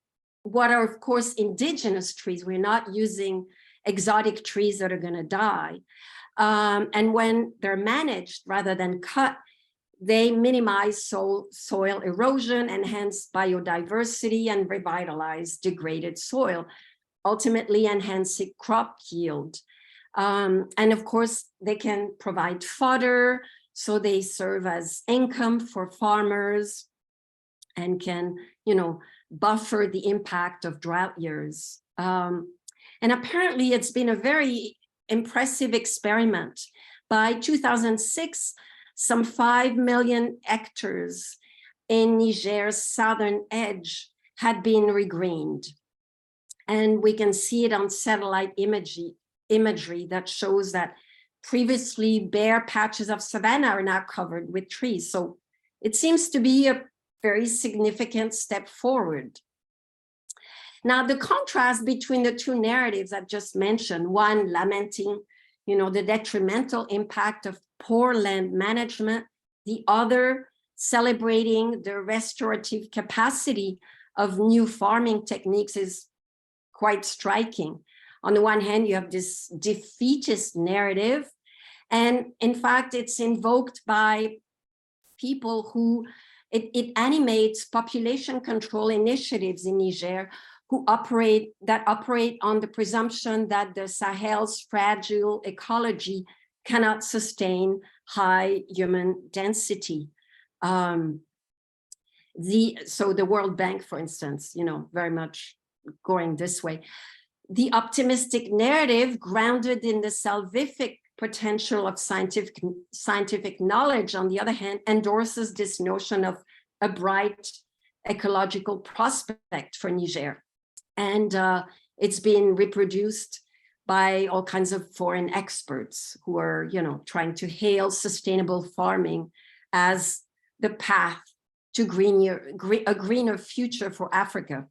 what are, of course, indigenous trees, we're not using exotic trees that are going to die. And when they're managed rather than cut, they minimize soil erosion, enhance biodiversity, and revitalize degraded soil, ultimately enhancing crop yield. And of course, they can provide fodder, so they serve as income for farmers and can, buffer the impact of drought years. And apparently, it's been a very impressive experiment. By 2006, some 5 million hectares in Niger's southern edge had been regreened. And we can see it on satellite imagery that shows that previously bare patches of savanna are now covered with trees. So it seems to be a very significant step forward. Now, the contrast between the two narratives I've just mentioned, one lamenting, the detrimental impact of poor land management, the other celebrating the restorative capacity of new farming techniques, is quite striking. On the one hand, you have this defeatist narrative, and in fact, it's invoked by people who, it animates population control initiatives in Niger who operate on the presumption that the Sahel's fragile ecology cannot sustain high human density. So the World Bank, for instance, very much going this way. The optimistic narrative, grounded in the salvific potential of scientific knowledge, on the other hand, endorses this notion of a bright ecological prospect for Niger. And it's been reproduced by all kinds of foreign experts who are, trying to hail sustainable farming as the path to a greener future for Africa.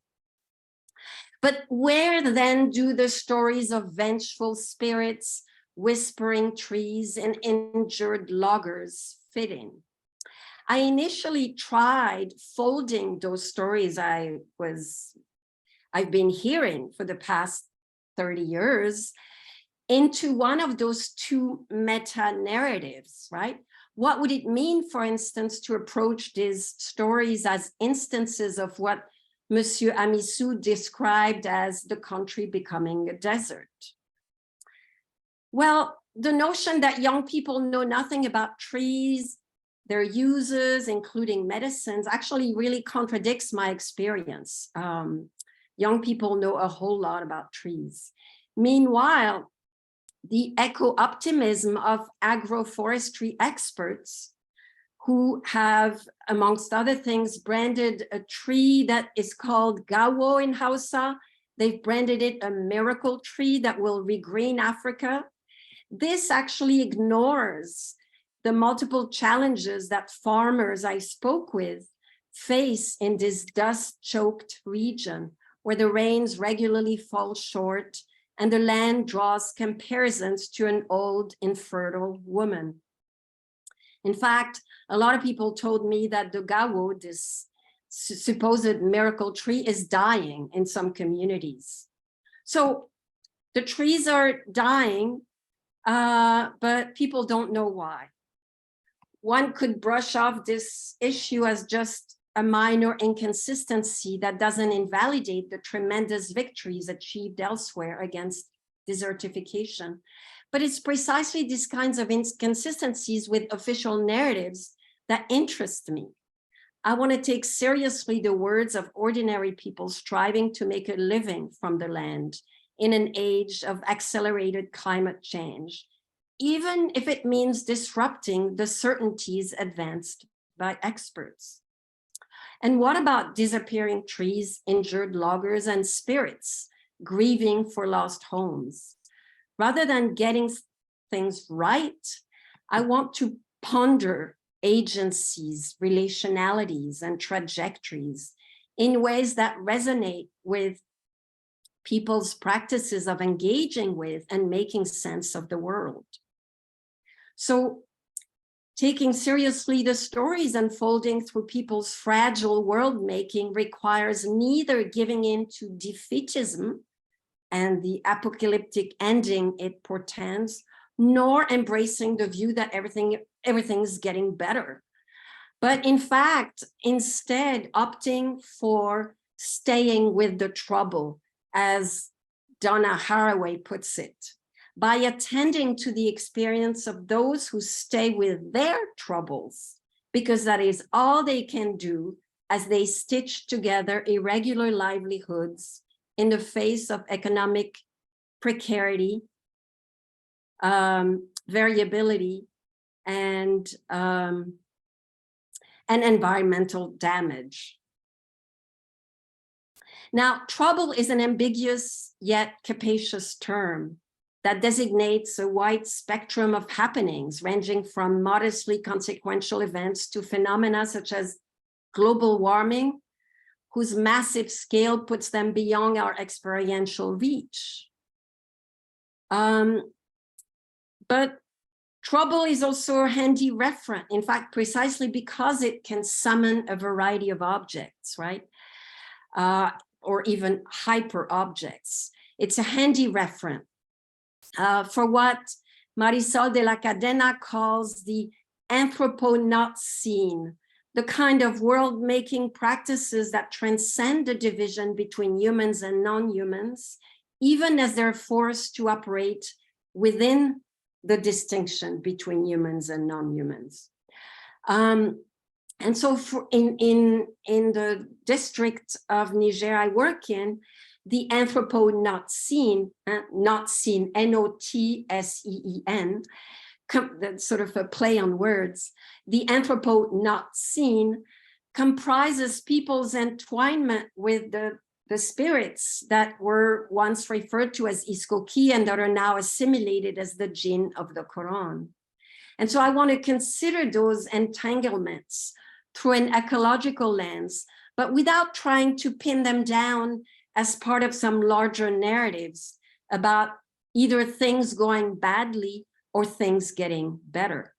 But where then do the stories of vengeful spirits, whispering trees, and injured loggers fit in? I initially tried folding those stories I've been hearing for the past 30 years into one of those two meta-narratives, right? What would it mean, for instance, to approach these stories as instances of what Monsieur Amisou described as the country becoming a desert? Well, the notion that young people know nothing about trees, their uses, including medicines, actually really contradicts my experience. Young people know a whole lot about trees. Meanwhile, the eco-optimism of agroforestry experts who have, amongst other things, branded a tree that is called Gawo in Hausa. They've branded it a miracle tree that will regreen Africa. This actually ignores the multiple challenges that farmers I spoke with face in this dust-choked region, where the rains regularly fall short and the land draws comparisons to an old infertile woman. In fact, a lot of people told me that the Gawo, this supposed miracle tree, is dying in some communities. So the trees are dying, but people don't know why. One could brush off this issue as just a minor inconsistency that doesn't invalidate the tremendous victories achieved elsewhere against desertification. But it's precisely these kinds of inconsistencies with official narratives that interest me. I want to take seriously the words of ordinary people striving to make a living from the land in an age of accelerated climate change, even if it means disrupting the certainties advanced by experts. And what about disappearing trees, injured loggers, and spirits grieving for lost homes? Rather than getting things right, I want to ponder agencies, relationalities, and trajectories in ways that resonate with people's practices of engaging with and making sense of the world. So, taking seriously the stories unfolding through people's fragile world making requires neither giving in to defeatism and the apocalyptic ending it portends, nor embracing the view that everything's getting better. But in fact, instead opting for staying with the trouble, as Donna Haraway puts it, by attending to the experience of those who stay with their troubles, because that is all they can do as they stitch together irregular livelihoods in the face of economic precarity, variability, and environmental damage. Now, trouble is an ambiguous yet capacious term that designates a wide spectrum of happenings, ranging from modestly consequential events to phenomena such as global warming, whose massive scale puts them beyond our experiential reach. But trouble is also a handy referent, in fact, precisely because it can summon a variety of objects, right? Or even hyper objects. It's a handy referent for what Marisol de la Cadena calls the anthroponaut scene, the kind of world-making practices that transcend the division between humans and non-humans, even as they're forced to operate within the distinction between humans and non-humans. And so in the district of Niger I work in, the anthroponaut scene, not scene, N-O-T-S-E-E-N, that's sort of a play on words. The anthroponaut scene comprises people's entwinement with the spirits that were once referred to as Iskoki and that are now assimilated as the Jinn of the Quran. And so I want to consider those entanglements through an ecological lens, but without trying to pin them down as part of some larger narratives about either things going badly or things getting better.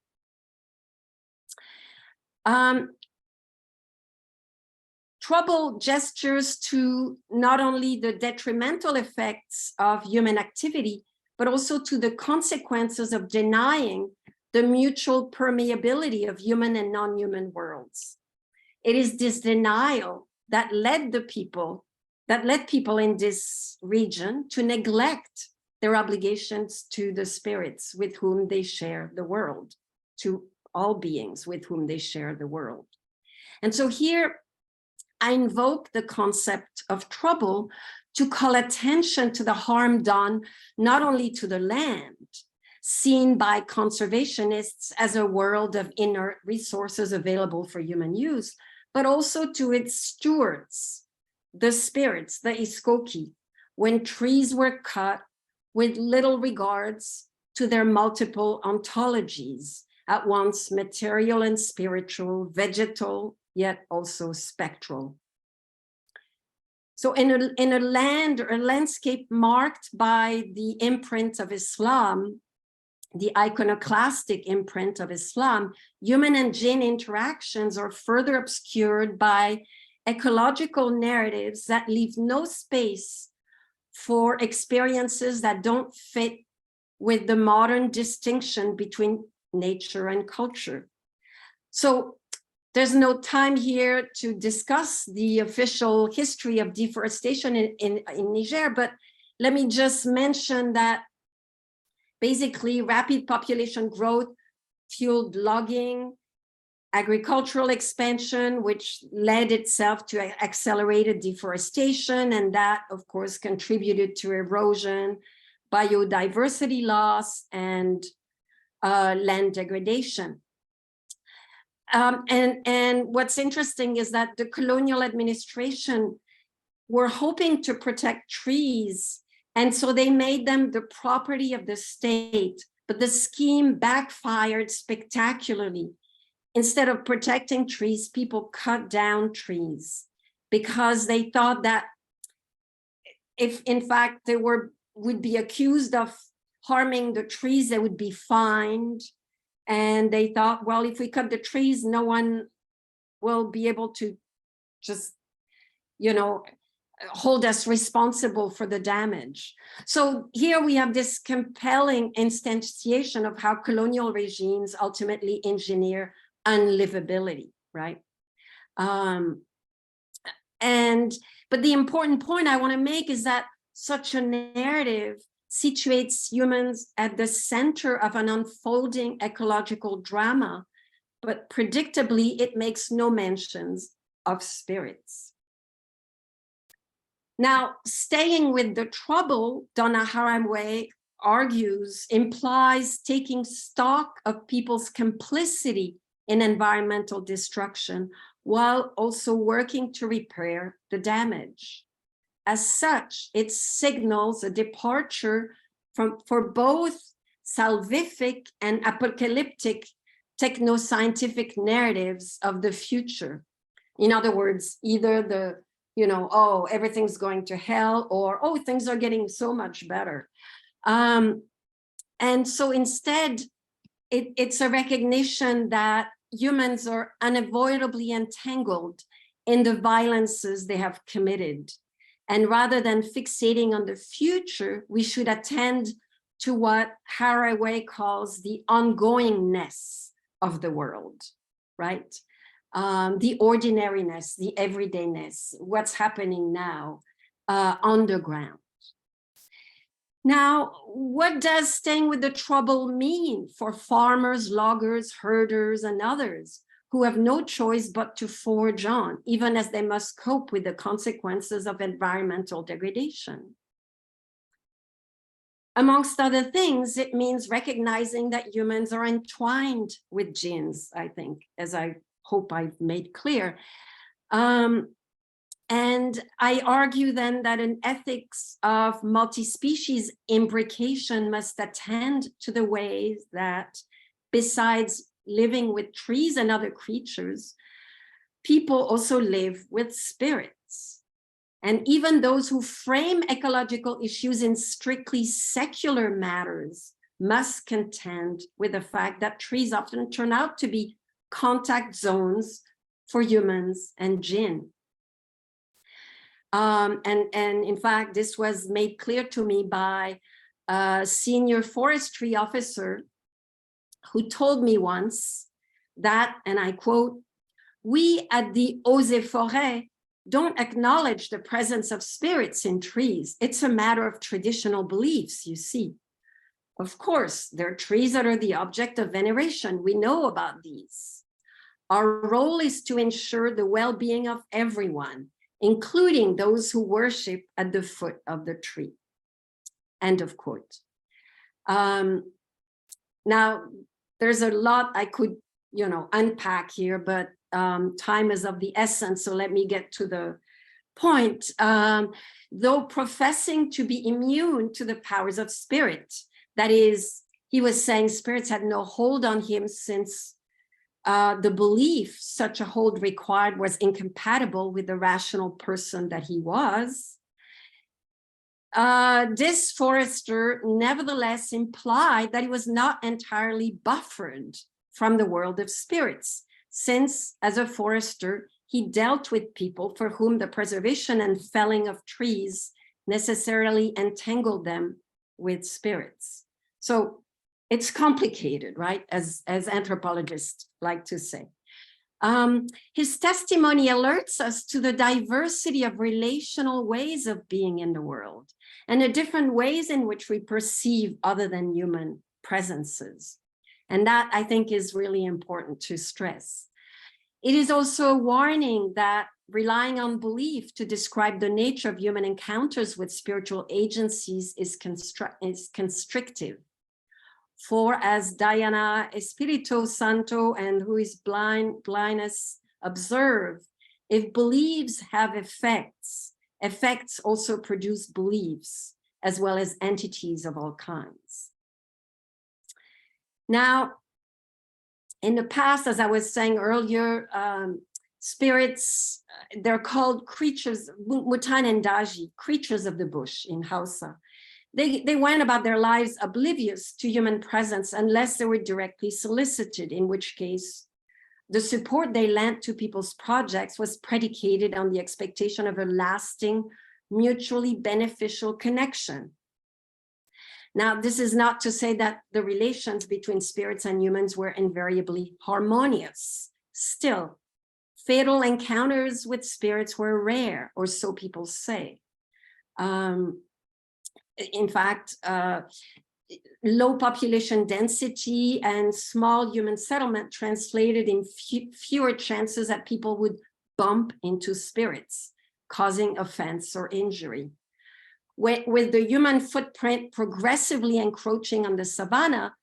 Trouble gestures to not only the detrimental effects of human activity, but also to the consequences of denying the mutual permeability of human and non-human worlds. It is this denial that led people in this region to neglect their obligations to the spirits with whom they share the world, to all beings with whom they share the world. And so here I invoke the concept of trouble to call attention to the harm done not only to the land, seen by conservationists as a world of inert resources available for human use, but also to its stewards, the spirits, the Iskoki, when trees were cut with little regards to their multiple ontologies, at once material and spiritual, vegetal, yet also spectral. So in a landscape marked by the imprint of Islam, the iconoclastic imprint of Islam, human and jinn interactions are further obscured by ecological narratives that leave no space for experiences that don't fit with the modern distinction between nature and culture. So there's no time here to discuss the official history of deforestation in Niger, but let me just mention that basically rapid population growth fueled logging, agricultural expansion, which led itself to accelerated deforestation, and that, of course, contributed to erosion, biodiversity loss, and land degradation. And what's interesting is that the colonial administration were hoping to protect trees, and so they made them the property of the state, but the scheme backfired spectacularly. Instead of protecting trees, people cut down trees because they thought that if in fact they would be accused of harming the trees, they would be fined. And they thought, well, if we cut the trees, no one will be able to just, hold us responsible for the damage. So here we have this compelling instantiation of how colonial regimes ultimately engineer unlivability, right? But the important point I want to make is that such a narrative situates humans at the center of an unfolding ecological drama, but predictably it makes no mentions of spirits. Now, staying with the trouble, Donna Haraway argues, implies taking stock of people's complicity in environmental destruction while also working to repair the damage. As such, it signals a departure for both salvific and apocalyptic techno-scientific narratives of the future. In other words, either oh, everything's going to hell, or, oh, things are getting so much better. And so instead, it's a recognition that humans are unavoidably entangled in the violences they have committed. And rather than fixating on the future, we should attend to what Haraway calls the ongoingness of the world, right? The ordinariness, the everydayness, what's happening now underground. Now, what does staying with the trouble mean for farmers, loggers, herders, and others who have no choice but to forge on, even as they must cope with the consequences of environmental degradation? Amongst other things, it means recognizing that humans are entwined with jinns, I think, as I hope I've made clear. And I argue then that an ethics of multi-species imbrication must attend to the ways that, besides living with trees and other creatures, people also live with spirits. And even those who frame ecological issues in strictly secular matters must contend with the fact that trees often turn out to be contact zones for humans and jinn. And in fact, this was made clear to me by a senior forestry officer who told me once that, and I quote, "We at the Eaux et Forêts don't acknowledge the presence of spirits in trees. It's a matter of traditional beliefs, you see. Of course, there are trees that are the object of veneration. We know about these. Our role is to ensure the well-being of everyone, including those who worship at the foot of the tree." End of quote. Now, there's a lot I could, unpack here, but time is of the essence, so let me get to the point. Though professing to be immune to the powers of spirit, that is, he was saying spirits had no hold on him since the belief such a hold required was incompatible with the rational person that he was. this forester nevertheless implied that he was not entirely buffered from the world of spirits, since as a forester, he dealt with people for whom the preservation and felling of trees necessarily entangled them with spirits. So it's complicated, right? As anthropologists like to say. His testimony alerts us to the diversity of relational ways of being in the world and the different ways in which we perceive other than human presences. And that, I think, is really important to stress. It is also a warning that relying on belief to describe the nature of human encounters with spiritual agencies is constrictive. For as Diana Espirito Santo and Who is Blindness observe, if beliefs have effects, effects also produce beliefs, as well as entities of all kinds. Now, in the past, as I was saying earlier, spirits, they're called creatures, Mutan and Daji, creatures of the bush in Hausa. They went about their lives oblivious to human presence unless they were directly solicited, in which case the support they lent to people's projects was predicated on the expectation of a lasting, mutually beneficial connection. Now, this is not to say that the relations between spirits and humans were invariably harmonious. Still, fatal encounters with spirits were rare, or so people say. In fact, low population density and small human settlement translated in fewer chances that people would bump into spirits, causing offense or injury. With the human footprint progressively encroaching on the savanna,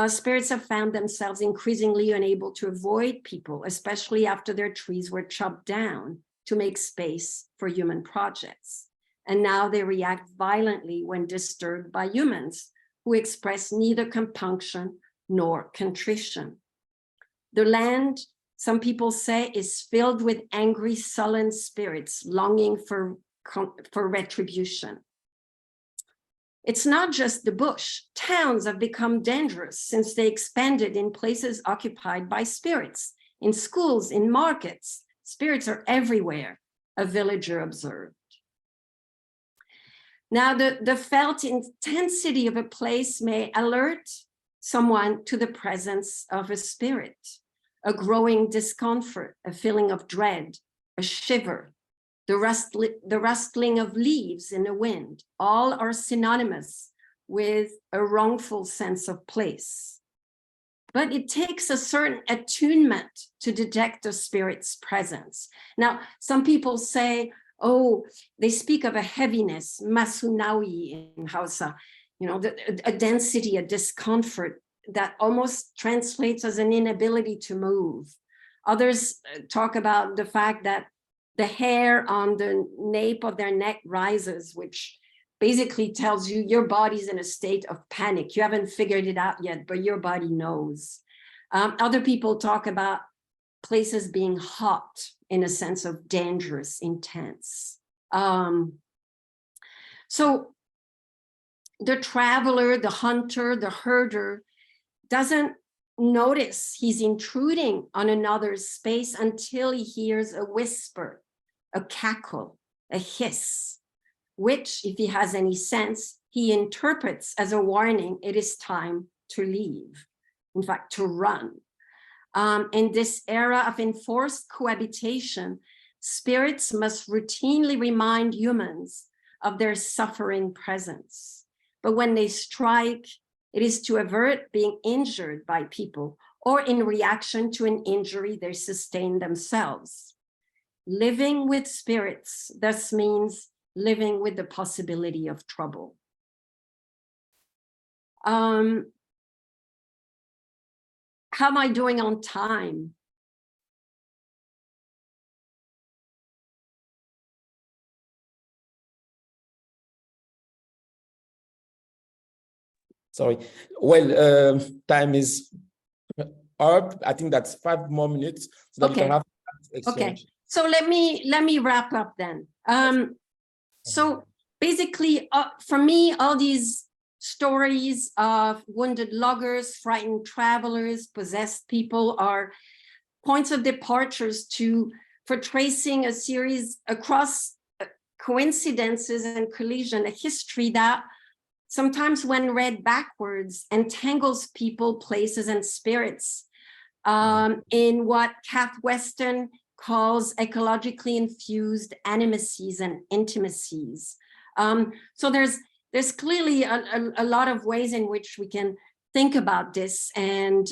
spirits have found themselves increasingly unable to avoid people, especially after their trees were chopped down to make space for human projects. And now they react violently when disturbed by humans who express neither compunction nor contrition. The land, some people say, is filled with angry, sullen spirits longing for retribution. It's not just the bush. Towns have become dangerous since they expanded in places occupied by spirits. In schools, in markets, spirits are everywhere, a villager observed. Now, the felt intensity of a place may alert someone to the presence of a spirit, a growing discomfort, a feeling of dread, a shiver, the rustling of leaves in the wind. All are synonymous with a wrongful sense of place. But it takes a certain attunement to detect a spirit's presence. Now, some people say, oh, they speak of a heaviness, masunawi in Hausa, a density, a discomfort that almost translates as an inability to move. Others talk about the fact that the hair on the nape of their neck rises, which basically tells you your body's in a state of panic. You haven't figured it out yet, but your body knows. Other people talk about places being hot in a sense of dangerous, intense. So the traveler, the hunter, the herder doesn't notice he's intruding on another's space until he hears a whisper, a cackle, a hiss, which, if he has any sense, he interprets as a warning it is time to leave, in fact, to run. In this era of enforced cohabitation, spirits must routinely remind humans of their suffering presence. But when they strike, it is to avert being injured by people or in reaction to an injury they sustain themselves. Living with spirits thus means living with the possibility of trouble. How am I doing on time? Sorry. Well, time is up. I think that's 5 more minutes so that we can have exchange. Okay. So let me wrap up then. So basically, for me, all these stories of wounded loggers, frightened travelers, possessed people are points of departures for tracing a series across coincidences and collision, a history that sometimes when read backwards entangles people, places, and spirits in what Kath Weston calls ecologically infused animacies and intimacies. So there's clearly a lot of ways in which we can think about this, and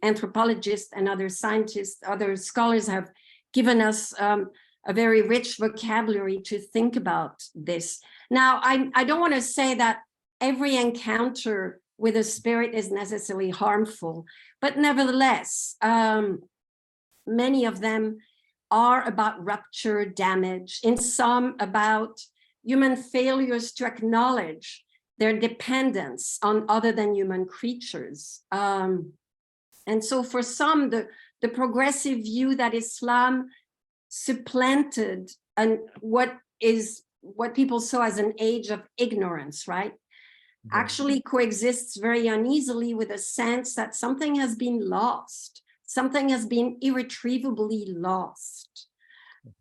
anthropologists and other scientists, other scholars have given us a very rich vocabulary to think about this. Now, I don't want to say that every encounter with a spirit is necessarily harmful, but nevertheless, many of them are about rupture, damage, in some about human failures to acknowledge their dependence on other than human creatures. And so for some, the progressive view that Islam supplanted what people saw as an age of ignorance, right? Actually coexists very uneasily with a sense that something has been lost, something has been irretrievably lost.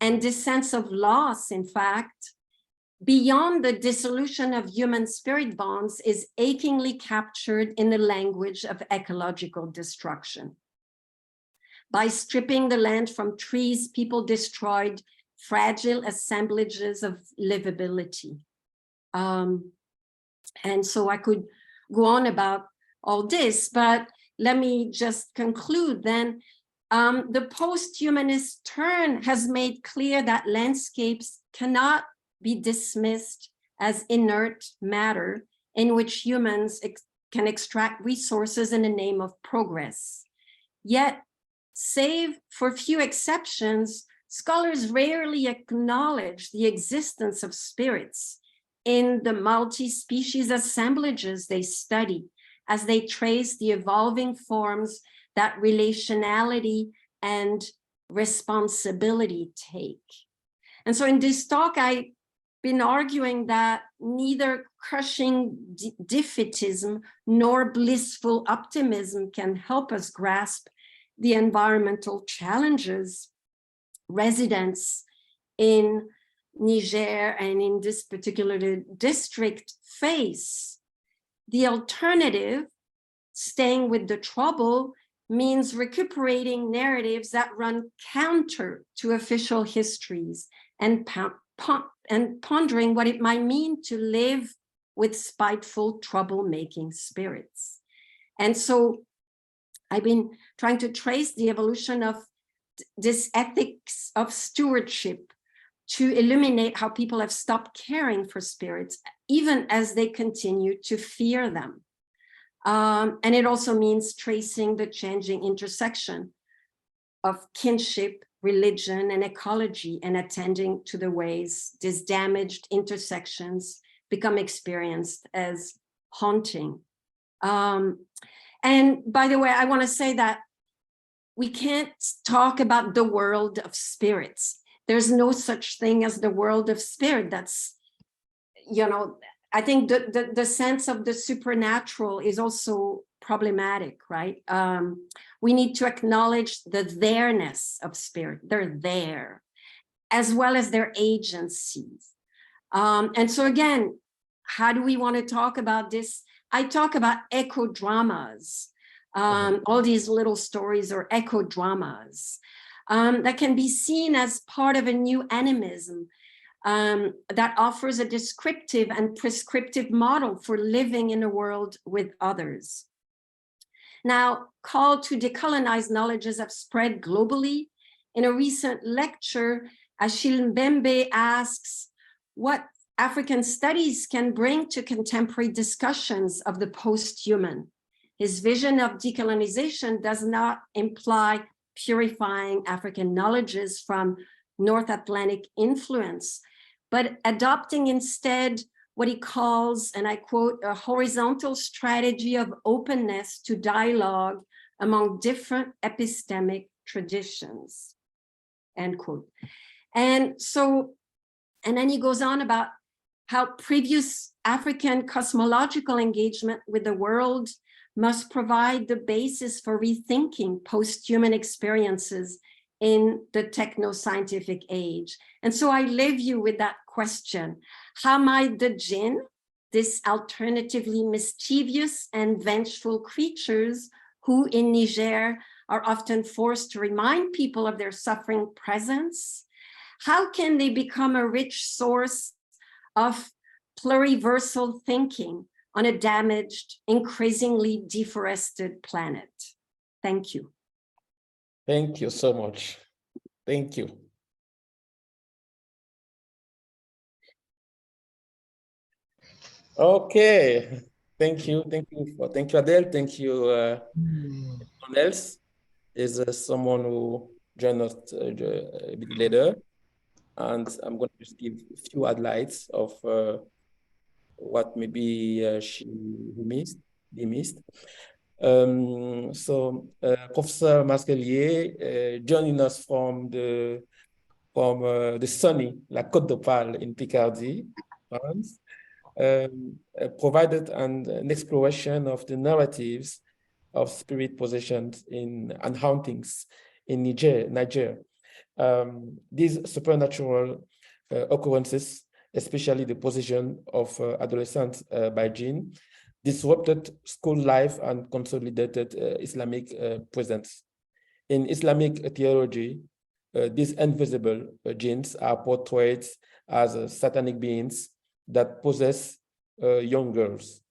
And this sense of loss, in fact, beyond the dissolution of human spirit bonds, is achingly captured in the language of ecological destruction. By stripping the land from trees, people destroyed fragile assemblages of livability. And so I could go on about all this, but let me just conclude then. The post-humanist turn has made clear that landscapes cannot be dismissed as inert matter in which humans can extract resources in the name of progress. Yet, save for few exceptions, scholars rarely acknowledge the existence of spirits in the multi-species assemblages they study as they trace the evolving forms that relationality and responsibility take. And so in this talk, I've been arguing that neither crushing defeatism nor blissful optimism can help us grasp the environmental challenges residents in Niger and in this particular district face. The alternative, staying with the trouble, means recuperating narratives that run counter to official histories and pondering what it might mean to live with spiteful, troublemaking spirits. And so I've been trying to trace the evolution of this ethics of stewardship to illuminate how people have stopped caring for spirits, even as they continue to fear them. And it also means tracing the changing intersection of kinship, religion, and ecology, and attending to the ways these damaged intersections become experienced as haunting. And by the way, I want to say that we can't talk about the world of spirits. There's no such thing as the world of spirit. That's, I think the sense of the supernatural is also problematic, right? We need to acknowledge the there-ness of spirit. They're there, as well as their agencies. And so again, how do we want to talk about this? I talk about echo dramas. All these little stories are echo dramas that can be seen as part of a new animism that offers a descriptive and prescriptive model for living in a world with others. Now, call to decolonize knowledges have spread globally. In a recent lecture, Achille Mbembe asks what African studies can bring to contemporary discussions of the post-human. His vision of decolonization does not imply purifying African knowledges from North Atlantic influence, but adopting instead what he calls, and I quote, a horizontal strategy of openness to dialogue among different epistemic traditions, end quote. And so, and then he goes on about how previous African cosmological engagement with the world must provide the basis for rethinking post-human experiences in the techno-scientific age. And so I leave you with that question: how might the Jinn, this alternatively mischievous and vengeful creatures who in Niger are often forced to remind people of their suffering presence, how can they become a rich source of pluriversal thinking on a damaged, increasingly deforested planet? Thank you. Thank you so much. Thank you. Okay. Thank you. Thank you, Adele. Thank you, everyone else. Is someone who joined us a bit later, and I'm going to just give a few highlights of what maybe he missed. Professor Masquelier joining us from the sunny La Côte d'Opale in Picardy, France, provided an exploration of the narratives of spirit possessions and hauntings in Niger. These supernatural occurrences, especially the possession of adolescents by jinn, disrupted school life and consolidated Islamic presence. In Islamic theology, these invisible jinns are portrayed as satanic beings that possess young girls,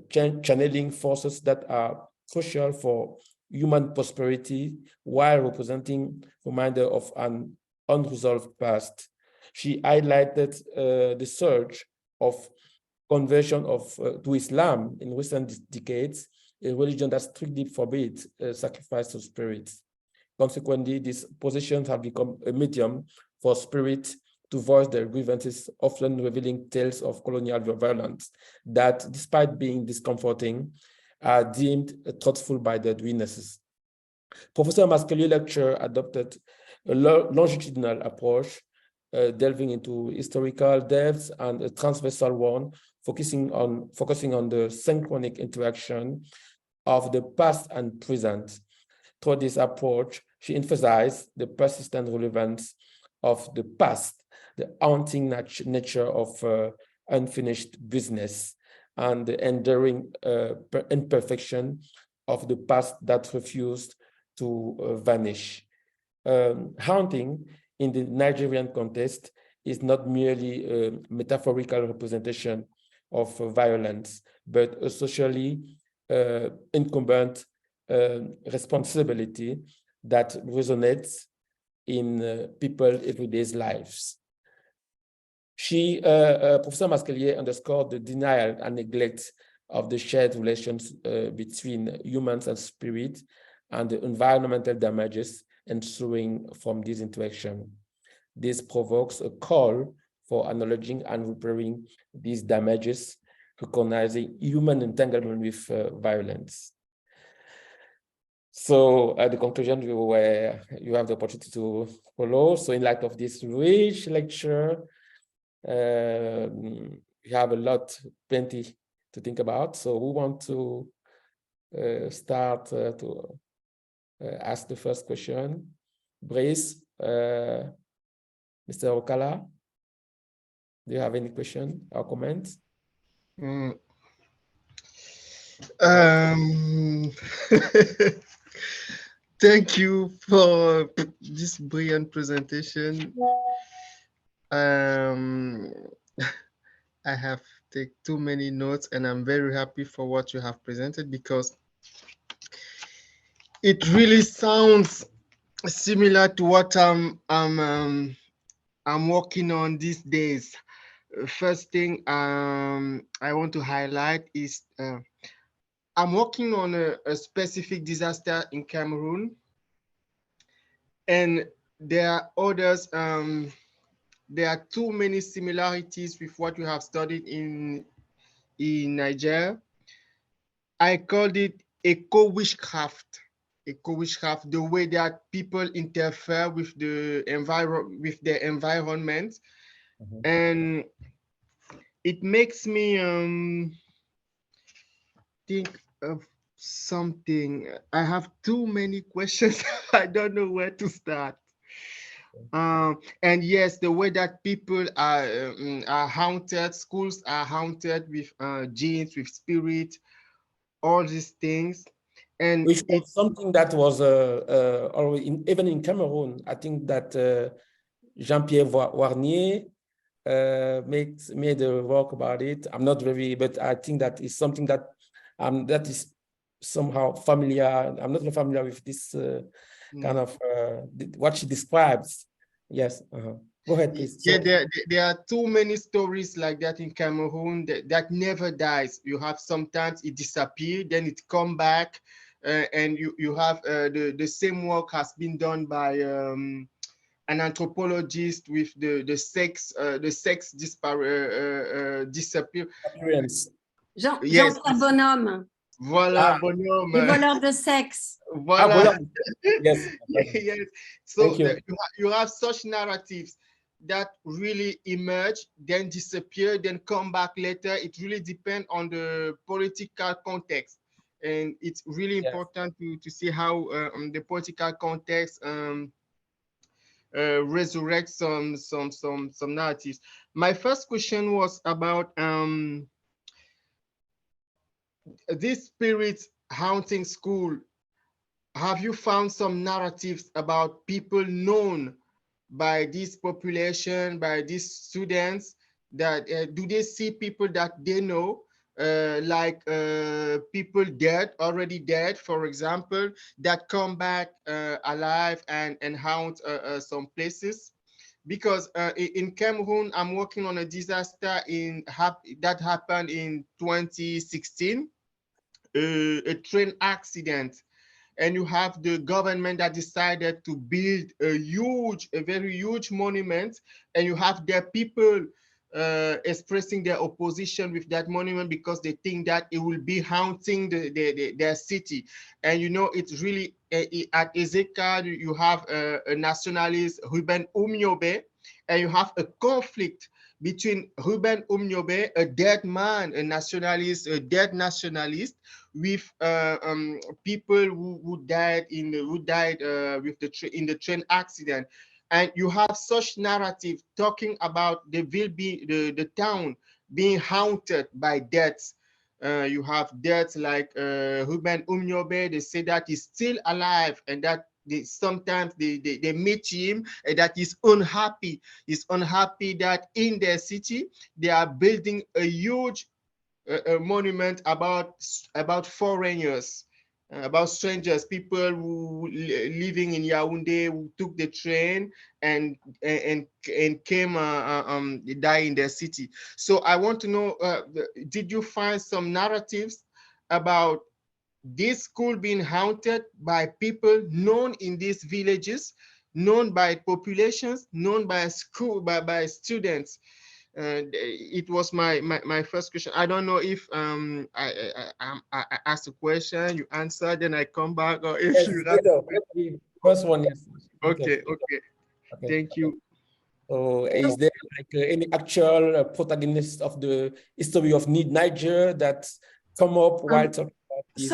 channeling forces that are crucial for human prosperity while representing reminder of an unresolved past. She highlighted the surge of conversion to Islam in recent decades, a religion that strictly forbids sacrifice to spirits. Consequently, these positions have become a medium for spirits to voice their grievances, often revealing tales of colonial violence that, despite being discomforting, are deemed truthful by their witnesses. Professor Masquelier lecture adopted a longitudinal approach, delving into historical depths, and a transversal one, focusing on the synchronic interaction of the past and present. Through this approach, she emphasized the persistent relevance of the past, the haunting nature of unfinished business, and the enduring imperfection of the past that refused to vanish. Haunting in the Nigerian context is not merely a metaphorical representation of violence, but a socially incumbent responsibility that resonates in people's everyday lives. Professor Masquelier underscored the denial and neglect of the shared relations between humans and spirit and the environmental damages ensuing from this interaction. This provokes a call for acknowledging and repairing these damages, recognizing human entanglement with violence. So at the conclusion, you have the opportunity to follow. So in light of this rich lecture, we have plenty to think about. So who want to start to ask the first question? Brice, Mr. Okala, do you have any question or comments? Thank you for this brilliant presentation. I have taken too many notes, and I'm very happy for what you have presented, because it really sounds similar to what I'm working on these days. First thing I want to highlight is I'm working on a specific disaster in Cameroon, and there are others. There are too many similarities with what you have studied in Niger. I called it eco-witchcraft. Eco-witchcraft, the way that people interfere with the environment. And it makes me think of something. I have too many questions. I don't know where to start. And yes, the way that people are haunted, schools are haunted with jinns, with spirit, all these things. And Which it, was something that was already even in Cameroon. I think that Jean-Pierre Warnier made a work about it. I'm not very, but I think that is something that is somehow familiar. I'm not very familiar with this kind of what she describes. Yes. Go ahead, please. yeah, So, there are too many stories like that in Cameroon that never dies. You have sometimes it disappear, then it come back, and you have the same work has been done by an anthropologist with the sex disappear. appearance. Yes, Jean-Pierre Bonhomme, voilà, Ah, les bonhomme. voleurs de sexe. Voilà. voilà. Yes. Yes. Thank So you. you have such narratives that really emerge, then disappear, then come back later. It really depends on the political context. And it's really Yes. important to see how the political context resurrect some narratives. My first question was about this spirit haunting school. Have you found some narratives about people known by this population, by these students, that do they see people that they know, like people dead, already dead, for example, that come back alive and haunt some places? Because in Cameroon, I'm working on a disaster that happened in 2016, a train accident, and you have the government that decided to build a very huge monument, and you have their people expressing their opposition with that monument because they think that it will be haunting their city. And you know, it's really at Ezeka, you have a nationalist, Ruben Umniobe, and you have a conflict between Ruben Umniobe, a dead man, a nationalist, a dead nationalist, with people who died in the train accident. And you have such narrative talking about the town being haunted by deaths. You have deaths like Ruben Umniobe. They say that he's still alive, and that sometimes they meet him, and that he's unhappy. He's unhappy that in their city they are building a huge a monument about foreigners, about strangers, people who living in Yaoundé, who took the train and came die in their city. So I want to know, did you find some narratives about this school being haunted by people known in these villages, known by populations, known by school, by students? It was my first question. I don't know if I asked a question, you answer, then I come back, or if Yes, you the first one, yes. okay, okay. Okay. Thank you. So is there like any actual protagonist of the history of Niger that come up while talking about these?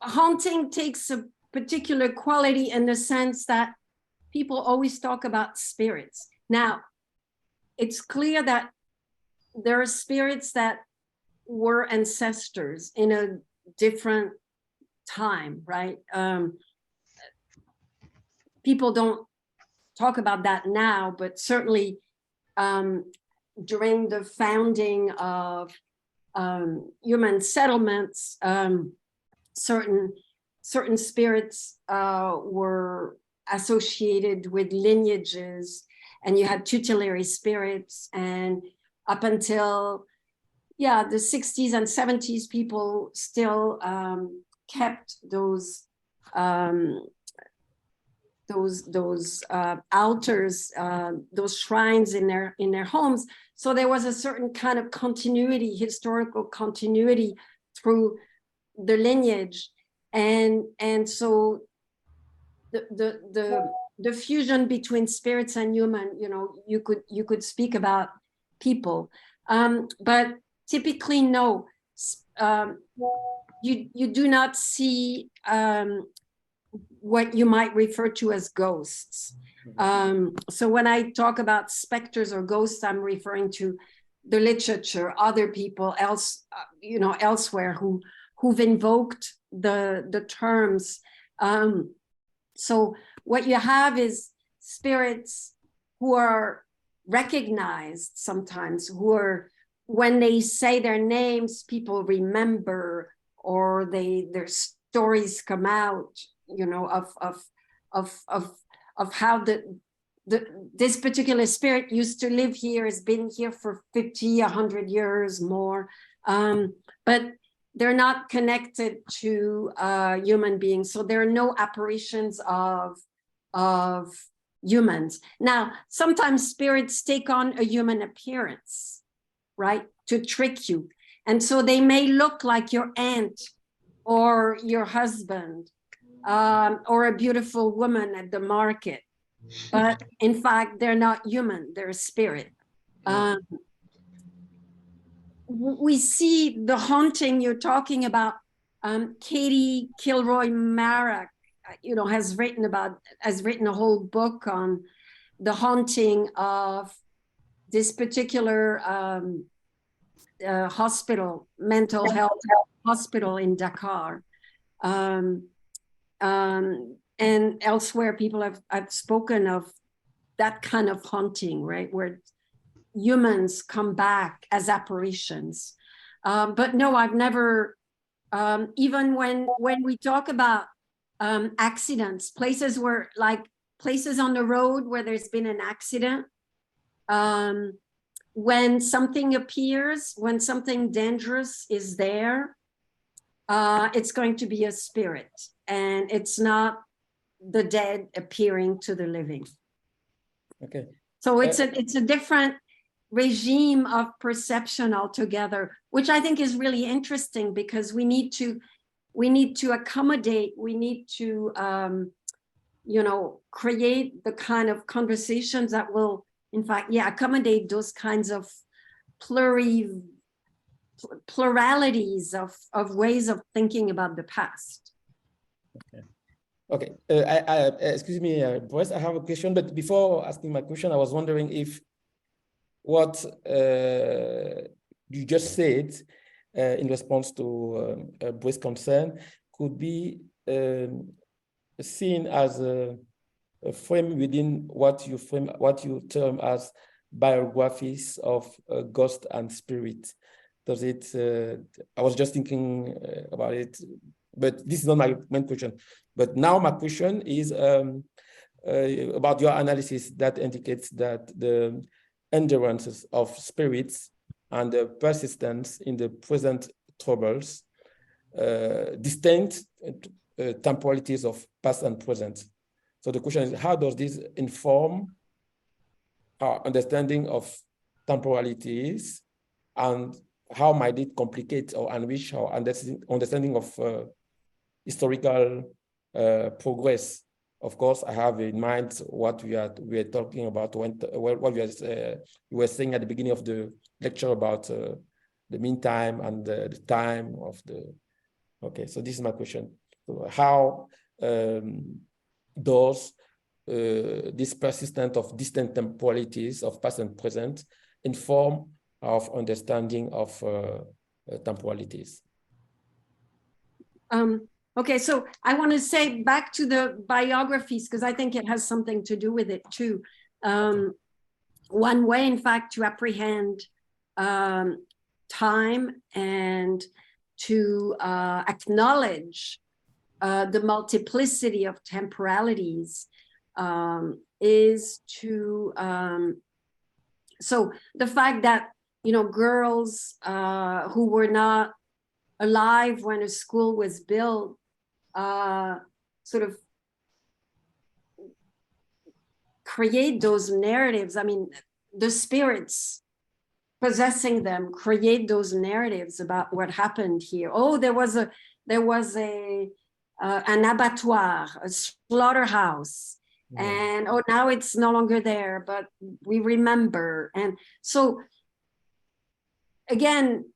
Haunting takes a particular quality in the sense that people always talk about spirits. Now, it's clear that there are spirits that were ancestors in a different time, right? People don't talk about that now, but certainly during the founding of human settlements, certain spirits were associated with lineages, and you had tutelary spirits, and up until the 60s and 70s, people still kept those altars, those shrines in their homes. So there was a certain kind of continuity, historical continuity through the lineage, and so the fusion between spirits and human, you know, you could speak about people. But typically, no, you do not see what you might refer to as ghosts. So when I talk about specters or ghosts, I'm referring to the literature, other people else, elsewhere who've invoked the terms. So what you have is spirits who are recognized sometimes, who are, when they say their names, people remember, or their stories come out, of how this particular spirit used to live here, has been here for 50, 100 years more, but they're not connected to human beings. So there are no apparitions of humans. Now, sometimes spirits take on a human appearance, right, to trick you. And so they may look like your aunt or your husband, or a beautiful woman at the market. But in fact, they're not human, they're a spirit. We see the haunting you're talking about. Katie Kilroy Marek, has written a whole book on the haunting of this particular hospital, mental health hospital in Dakar. And elsewhere, people have spoken of that kind of haunting, right, where humans come back as apparitions. But no, I've never, even when we talk about accidents, places on the road where there's been an accident, when something appears, when something dangerous is there, it's going to be a spirit, and it's not the dead appearing to the living. Okay. So it's a different regime of perception altogether, which I think is really interesting, because we need to accommodate, we need to create the kind of conversations that will, in fact, accommodate those kinds of pluralities of ways of thinking about the past. Okay. Excuse me, Boris, I have a question, but before asking my question, I was wondering if what you just said in response to Boris' concern could be seen as a frame within what you term as biographies of ghost and spirit. Does it? I was just thinking about it, but this is not my main question. But now my question is about your analysis that indicates that the endurances of spirits and the persistence in the present troubles, distinct temporalities of past and present. So the question is, how does this inform our understanding of temporalities, and how might it complicate or enrich our understanding of historical progress? Of course, I have in mind what we are talking about when what you were saying at the beginning of the lecture about the meantime and the time of the. Okay, so this is my question. So how does this persistence of distant temporalities of past and present inform our understanding of temporalities? Okay, so I want to say back to the biographies, because I think it has something to do with it too. One way, in fact, to apprehend time and to acknowledge the multiplicity of temporalities is to, so the fact that, girls who were not alive when a school was built sort of create those narratives. I mean, the spirits possessing them create those narratives about what happened here. Oh, there was an abattoir, a slaughterhouse, and oh, now it's no longer there, but we remember. And so again,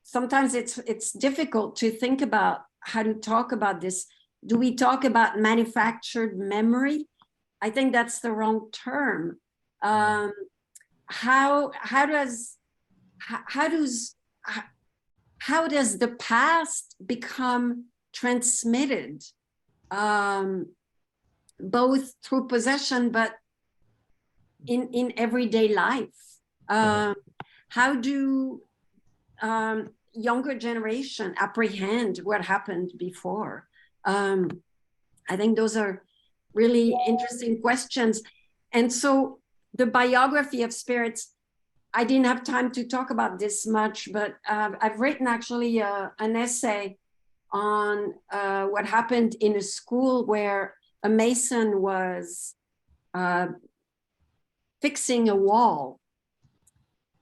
sometimes it's difficult to think about how to talk about this. Do we talk about manufactured memory? I think that's the wrong term. How does the past become transmitted, both through possession, but in everyday life? How do younger generation apprehend what happened before? I think those are really interesting questions. And so the biography of spirits, I didn't have time to talk about this much, but I've written actually an essay on what happened in a school where a mason was fixing a wall.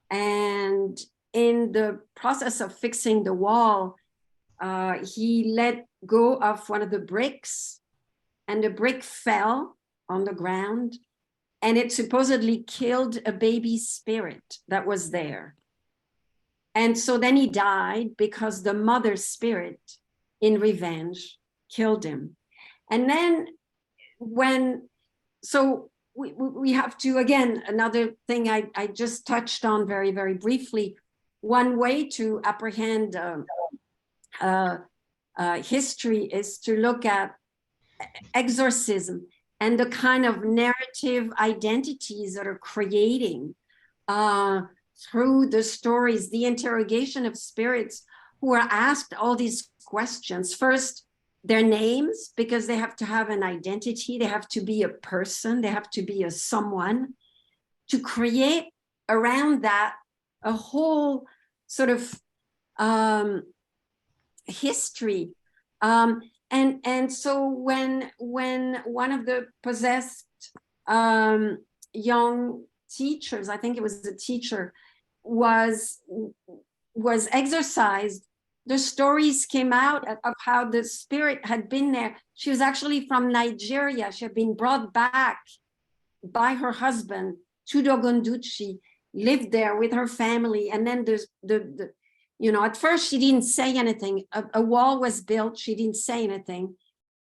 And in the process of fixing the wall, he let go of one of the bricks, and the brick fell on the ground, and it supposedly killed a baby spirit that was there. And so then he died because the mother spirit, in revenge, killed him. And then we have to, again, another thing I just touched on very, very briefly. One way to apprehend history is to look at exorcism and the kind of narrative identities that are creating through the stories, the interrogation of spirits who are asked all these questions. First, their names, because they have to have an identity, they have to be a person, they have to be a someone, to create around that a whole sort of history. And so when one of the possessed young teachers, I think it was a teacher, was exorcised, the stories came out of how the spirit had been there. She was actually from Nigeria. She had been brought back by her husband to Dogonduchi, lived there with her family. And then there's at first she didn't say anything. A wall was built. She didn't say anything.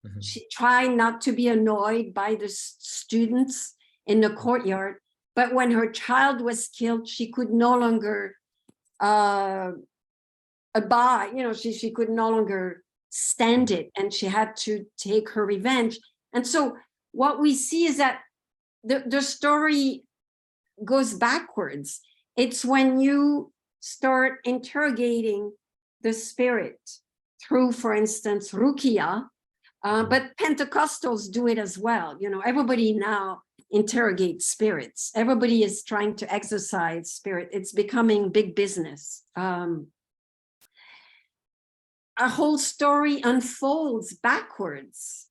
Mm-hmm. She tried not to be annoyed by the students in the courtyard. But when her child was killed, she could no longer abide, she could no longer stand it, and she had to take her revenge. And so what we see is that the story goes backwards. It's when you start interrogating the spirit through, for instance, Rukia, but Pentecostals do it as well. Everybody now interrogates spirits. Everybody is trying to exorcise spirit. It's becoming big business. A whole story unfolds backwards.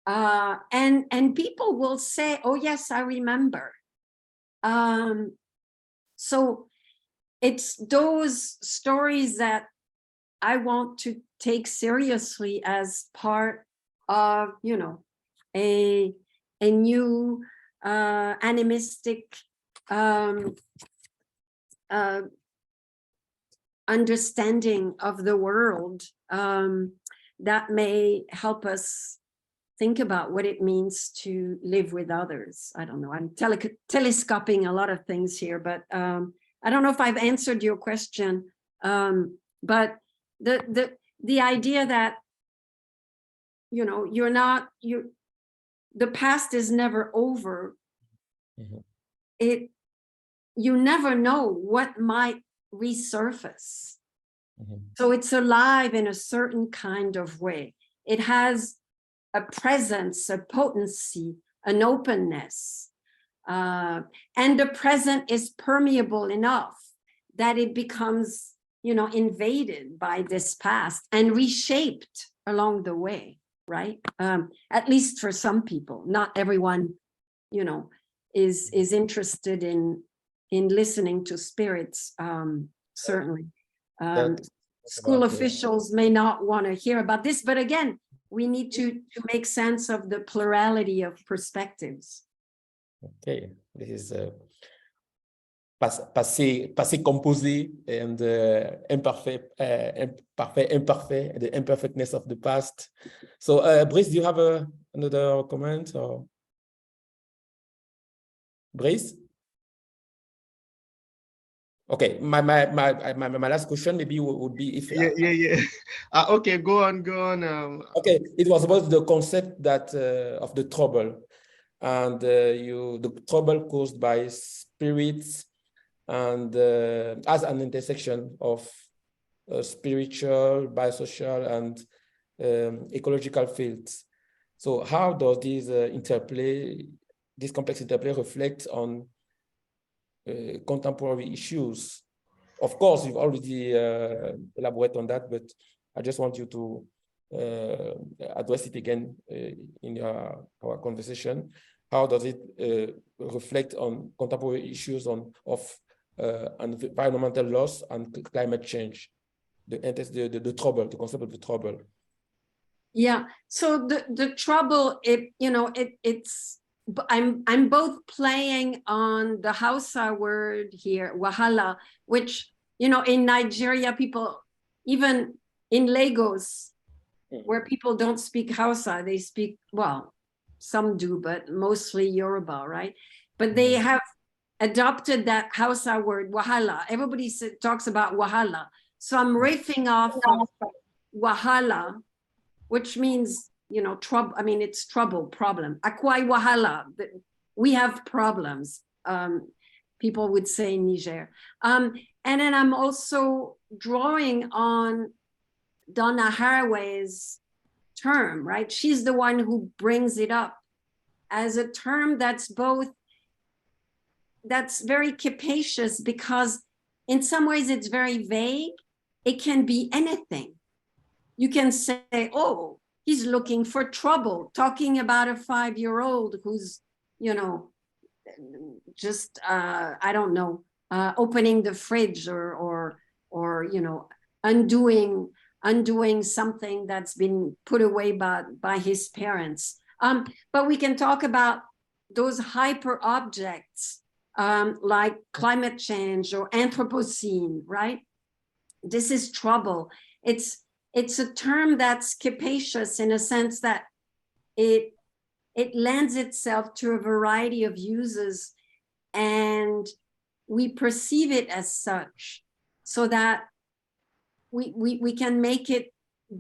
And people will say, oh, yes, I remember. So it's those stories that I want to take seriously as part of, a new animistic understanding of the world that may help us think about what it means to live with others. I don't know, I'm telescoping a lot of things here, but I don't know if I've answered your question, but the idea that, the past is never over. Mm-hmm. You never know what might resurface. Mm-hmm. So it's alive in a certain kind of way. It has a presence, a potency, an openness. And the present is permeable enough that it becomes, invaded by this past and reshaped along the way, right? At least for some people. Not everyone, is interested in listening to spirits, certainly. School officials may not want to hear about this, but again, we need to make sense of the plurality of perspectives. Okay, this is passé composé and imperfect, the imperfectness of the past. So, Brice, do you have another comment? Or Brice? Okay, my last question maybe would be if yeah. Okay, go on. Okay, it was about the concept that of the trouble, and the trouble caused by spirits, and as an intersection of spiritual, biosocial, and ecological fields. So how does this this complex interplay reflect on contemporary issues? Of course, you've already elaborated on that, but I just want you to address it again in our conversation. How does it reflect on contemporary issues of environmental loss and climate change? The trouble, the concept of the trouble. Yeah. So the trouble, I'm both playing on the Hausa word here, wahala, which, in Nigeria, people, even in Lagos, where people don't speak Hausa, they speak, well, some do, but mostly Yoruba, right? But they have adopted that Hausa word, wahala. Everybody talks about wahala. So I'm riffing off of wahala, which means, trouble. I mean, it's trouble, problem. Akwai wahala. We have problems. People would say in Niger. And then I'm also drawing on Donna Haraway's term, right? She's the one who brings it up as a term that's very capacious, because in some ways it's very vague. It can be anything. You can say, oh, he's looking for trouble, talking about a 5-year-old who's, just, I don't know, opening the fridge or undoing something that's been put away by his parents. But we can talk about those hyper objects like climate change or Anthropocene, right? This is trouble. It's a term that's capacious in a sense that it lends itself to a variety of uses, and we perceive it as such, so that we can make it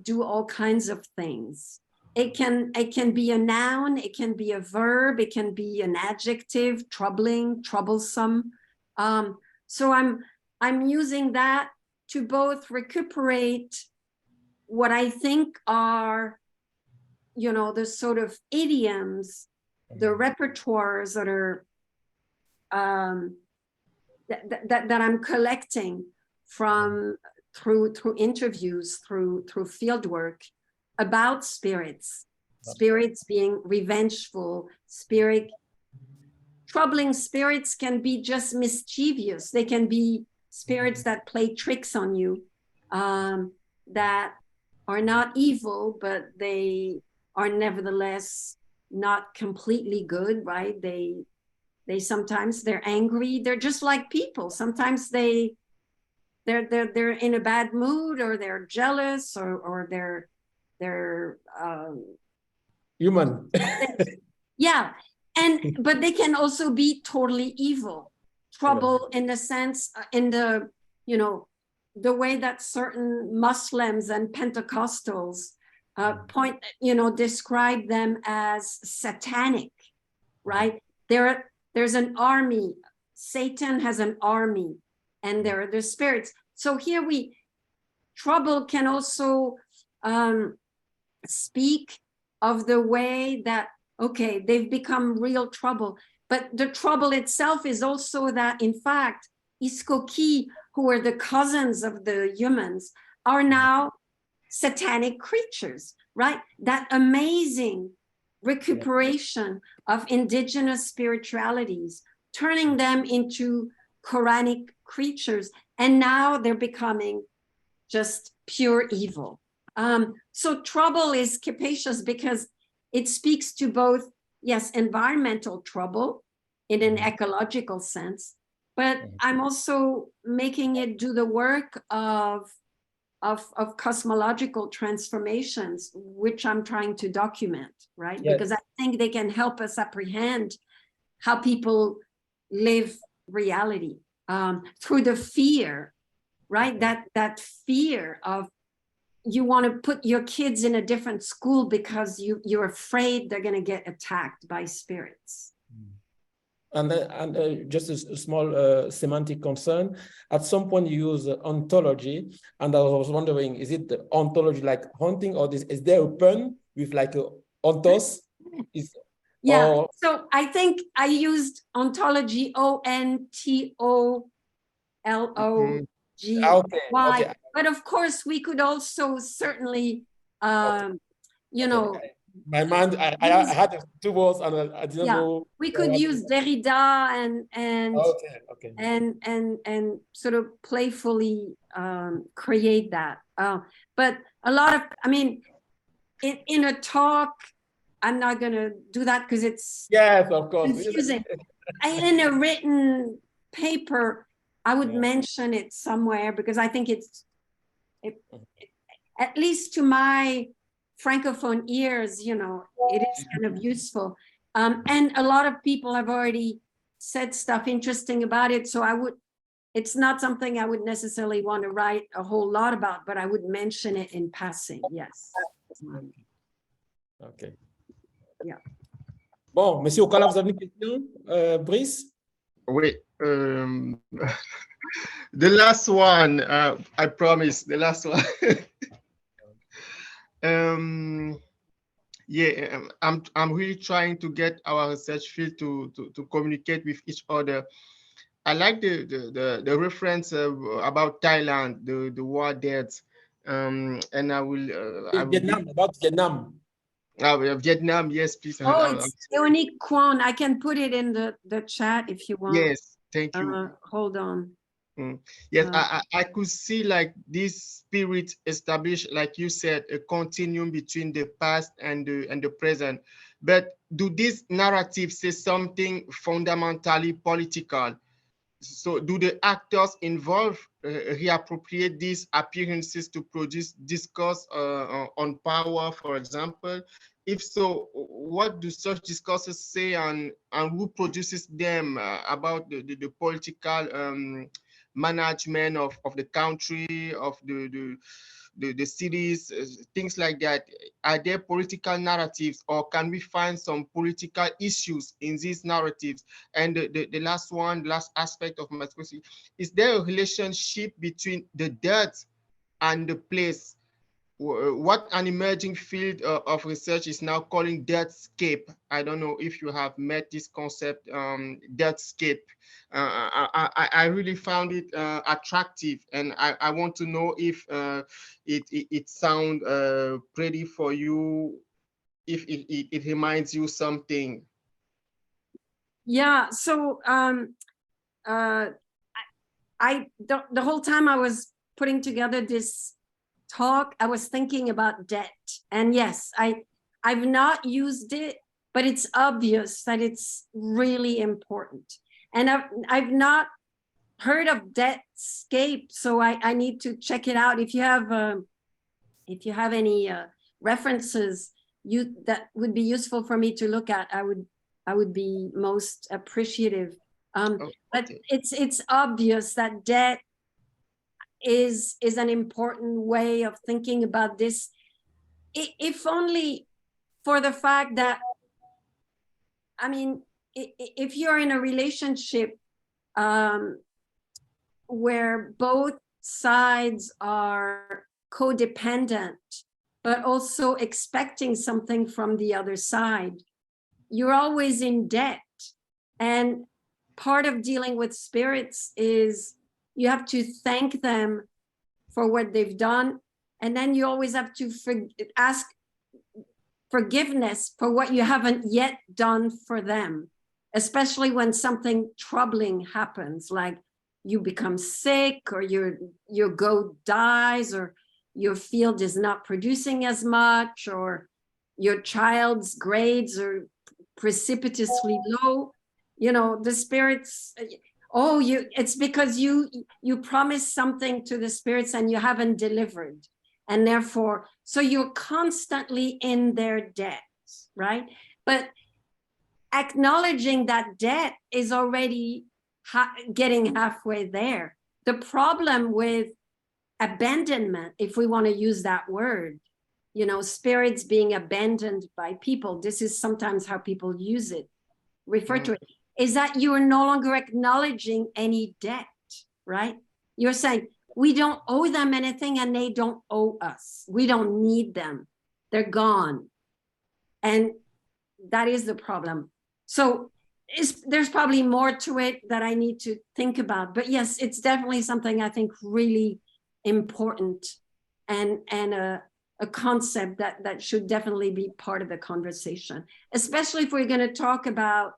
do all kinds of things. It can be a noun, it can be a verb, it can be an adjective, troubling, troublesome. So I'm using that to both recuperate what I think are, the sort of idioms, the repertoires that are that I'm collecting from through interviews, through field work about spirits being revengeful, troubling spirits can be just mischievous. They can be spirits that play tricks on you, that are not evil, but they are nevertheless not completely good, right? They sometimes they're angry. They're just like people. Sometimes they're in a bad mood, or they're jealous, or they're human. Yeah. But they can also be totally evil. Trouble in the sense, in the, the way that certain Muslims and Pentecostals describe them as satanic, right? There's an army. Satan has an army, and there are the spirits. So here trouble can also speak of the way that, okay, they've become real trouble. But the trouble itself is also that, in fact, Iskoki, who are the cousins of the humans, are now satanic creatures, right? That amazing recuperation of indigenous spiritualities, turning them into Quranic creatures. And now they're becoming just pure evil. So trouble is capacious because it speaks to both, yes, environmental trouble in an ecological sense, but I'm also making it do the work of cosmological transformations, which I'm trying to document, right? Yes. Because I think they can help us apprehend how people live reality through the fear, right? That fear of, you want to put your kids in a different school because you're afraid they're going to get attacked by spirits. And just a small semantic concern. At some point, you use ontology, and I was wondering, is it the ontology like hunting, or is there a pun with like a ontos? Yeah. Or... So I think I used ontology, ONTOLOGY. Okay. But of course, we could also certainly, you know, my mind, I had two words and I didn't know. We could use Derrida and sort of playfully create that. But a lot of, I mean, in a talk, I'm not going to do that because it's of course confusing. In a written paper, I would mention it somewhere because I think it, at least to my Francophone ears, you know, it is kind of useful. And a lot of people have already said stuff interesting about it. So it's not something I would necessarily want to write a whole lot about, but I would mention it in passing. Yes. OK. Yeah. Bon, Monsieur Okala, vous avez une question, Brice? Oui. The last one, I promise, the last one. Yeah, I'm really trying to get our research field to communicate with each other. I like the reference about Thailand, the war deaths, and I will. About Vietnam. Vietnam, yes, please. It's Eonique Kwon. I can put it in the chat if you want. Yes, thank you. Hold on. Yes, I could see like this spirit established, like you said, a continuum between the past and the present. But do these narratives say something fundamentally political? So do the actors involved reappropriate these appearances to produce discourse on power, for example? If so, what do such discourses say and who produces them about the political management of the country, of the cities, things like that? Are there political narratives, or can we find some political issues in these narratives? And the last aspect of my question, is there a relationship between the dirt and the place? What an emerging field of research is now calling dirtscape. I don't know if you have met this concept, dirtscape. I really found it attractive, and I want to know if it sounds pretty for you, if it reminds you something. Yeah, so the whole time I was putting together this talk, I was thinking about debt. And yes, I've not used it, but it's obvious that it's really important. And I've not heard of Debtscape, so I need to check it out. If you have any references that would be useful for me to look at, I would be most appreciative. But it's obvious that debt is an important way of thinking about this, if only for the fact that, I mean, if you're in a relationship where both sides are codependent, but also expecting something from the other side, you're always in debt. And part of dealing with spirits is you have to thank them for what they've done. And then you always have to ask forgiveness for what you haven't yet done for them, especially when something troubling happens, like you become sick, or your goat dies, or your field is not producing as much, or your child's grades are precipitously low. You know, the spirits, Oh, it's because you promised something to the spirits and you haven't delivered. And therefore, so you're constantly in their debt, right? But acknowledging that debt is already getting halfway there. The problem with abandonment, if we want to use that word, you know, spirits being abandoned by people, this is sometimes how people use it, refer to it, is that you are no longer acknowledging any debt, right? You're saying, we don't owe them anything and they don't owe us. We don't need them. They're gone. And that is the problem. So there's probably more to it that I need to think about. But yes, it's definitely something I think really important and a concept that should definitely be part of the conversation, especially if we're going to talk about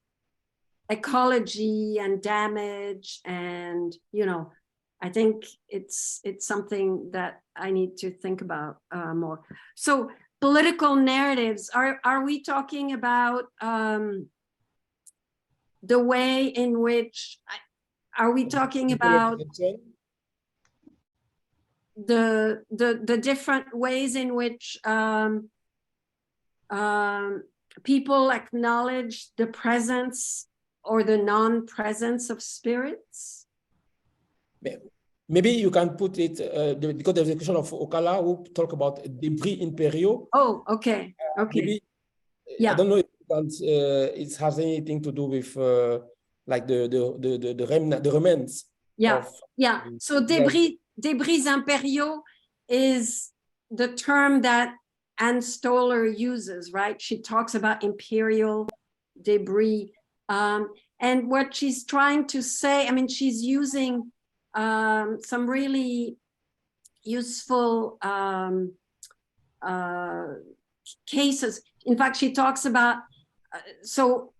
ecology and damage. And, you know, I think it's something that I need to think about more. So political narratives, are we talking about the way in which, are we talking about the different ways in which people acknowledge the presence or the non-presence of spirits? Maybe you can put it, because there's a question of Okala who talk about debris imperiaux. Oh, okay, okay. Maybe, yeah. I don't know if it has anything to do with like the remnant, the remains. Yeah, yeah. So debris imperiaux is the term that Anne Stoller uses, right? She talks about imperial debris. And what she's trying to say, I mean, she's using some really useful cases. In fact, she talks about, so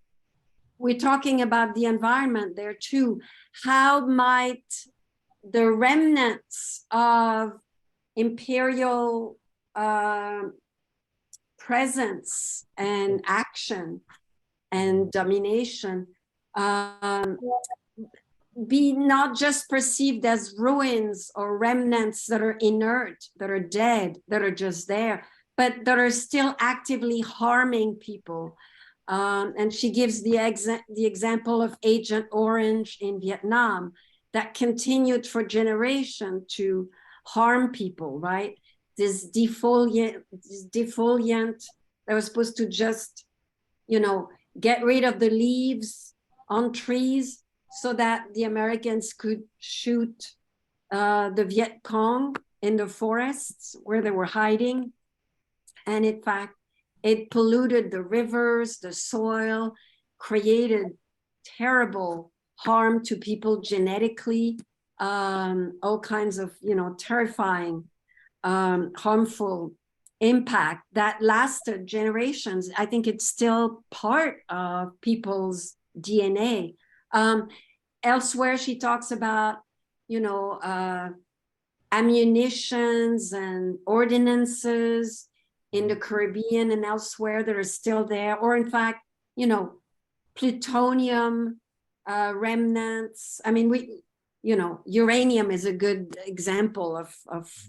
we're talking about the environment there too. How might the remnants of imperial presence and action and domination be not just perceived as ruins or remnants that are inert, that are dead, that are just there, but that are still actively harming people. And she gives the example of Agent Orange in Vietnam that continued for generations to harm people, right? This defoliant that was supposed to just, you know, get rid of the leaves on trees so that the Americans could shoot the Viet Cong in the forests where they were hiding. And in fact, it polluted the rivers, the soil, created terrible harm to people genetically, all kinds of, you know, terrifying, harmful impact that lasted generations. I think it's still part of people's DNA. Elsewhere, she talks about, you know, ammunitions and ordinances in the Caribbean and elsewhere that are still there, or in fact, you know, plutonium remnants. I mean, you know, uranium is a good example of,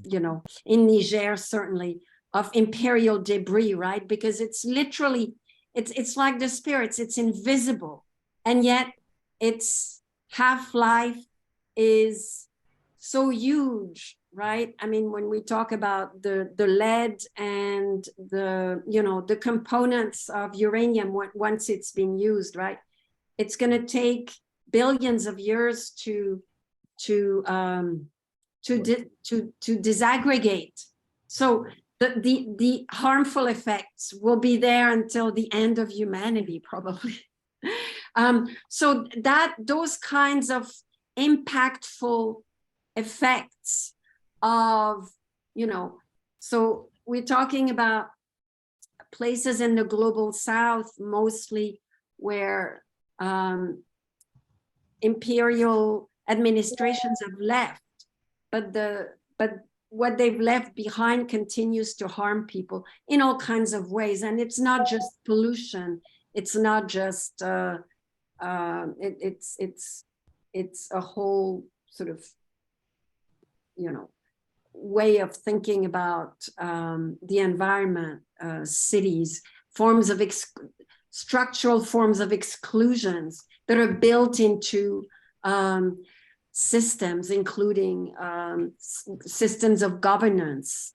you know, in Niger, certainly, of imperial debris, right? Because it's literally, it's like the spirits, it's invisible. And yet its half-life is so huge, right? I mean, when we talk about the lead and the, you know, the components of uranium once it's been used, right? It's going to take billions of years to disaggregate. So the harmful effects will be there until the end of humanity, probably. So those kinds of impactful effects of, you know, so we're talking about places in the global south mostly where imperial administrations have left, but what they've left behind continues to harm people in all kinds of ways. And it's not just pollution, it's not just it's it's a whole sort of, you know, way of thinking about the environment, cities, forms of structural forms of exclusions that are built into systems, including systems of governance,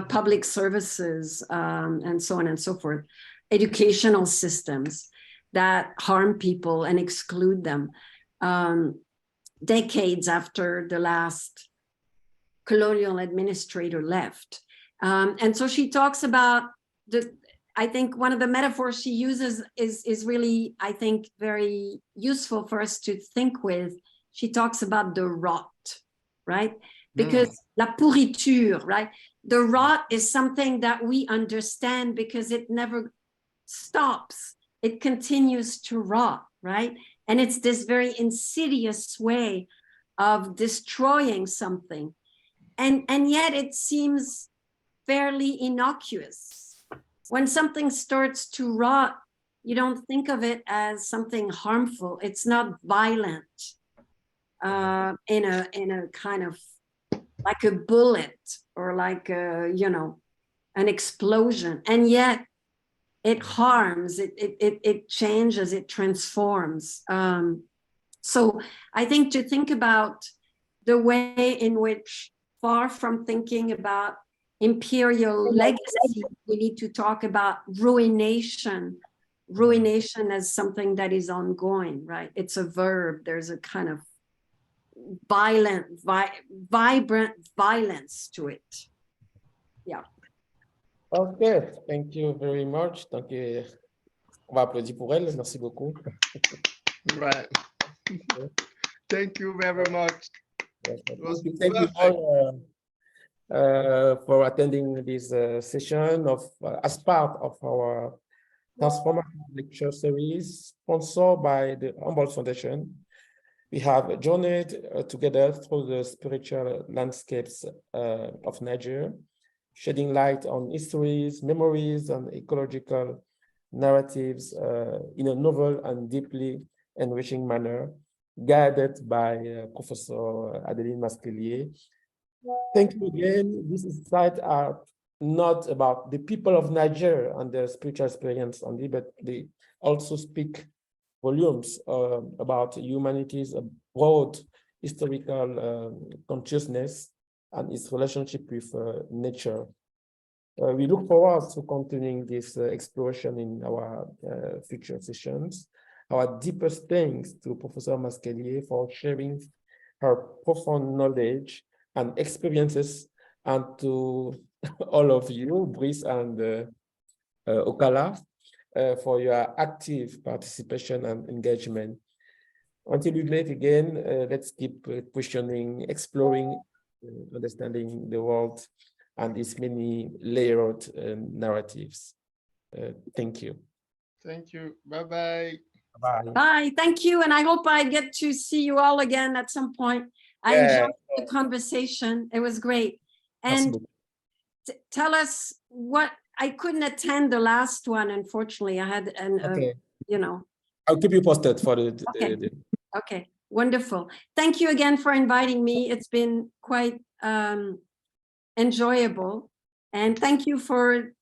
public services, and so on and so forth, educational systems that harm people and exclude them. Decades after the last colonial administrator left. And so she talks about I think one of the metaphors she uses is really, I think, very useful for us to think with. She talks about the rot, right? Because la pourriture, right? The rot is something that we understand because it never stops. It continues to rot, right? And it's this very insidious way of destroying something. And yet it seems fairly innocuous. When something starts to rot, you don't think of it as something harmful. It's not violent in a kind of like a bullet or like a, you know, an explosion. And yet it harms, it changes, it transforms. So I think to think about the way in which, far from thinking about imperial legacy, we need to talk about ruination. Ruination as something that is ongoing, right? It's a verb. There's a kind of vibrant violence to it. Yeah. Okay, thank you very much. Donc, on va applaudir pour elle. Merci beaucoup. Right. Thank you very much. Yes, It was thank you all for attending this session as part of our Transformative lecture series sponsored by the Humboldt Foundation. We have journeyed together through the spiritual landscapes of Niger, shedding light on histories, memories, and ecological narratives in a novel and deeply enriching manner, guided by Professor Adeline Masquelier. Thank you again. These insights are not about the people of Niger and their spiritual experience only, but they also speak volumes about humanity's broad historical consciousness and its relationship with nature. We look forward to continuing this exploration in our future sessions. Our deepest thanks to Professor Masquelier for sharing her profound knowledge and experiences, and to all of you, Brice and Okala, for your active participation and engagement. Until we meet again, let's keep questioning, exploring, understanding the world and its many layered narratives. Thank you. Thank you. Bye-bye. Bye. Bye. Thank you. And I hope I get to see you all again at some point. I enjoyed the conversation. It was great. And tell us what, I couldn't attend the last one, unfortunately. I had an, you know. I'll keep you posted for the Okay, wonderful. Thank you again for inviting me. It's been quite enjoyable. And thank you for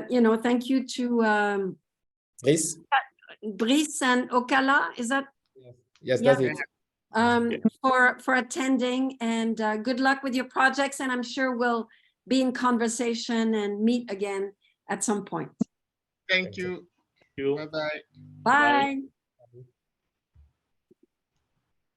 you know, thank you to Brice? Brice and Okala, is that? Yes, that's it. For attending, and good luck with your projects, and I'm sure we'll be in conversation and meet again at some point. Thank you. Bye-bye. Bye.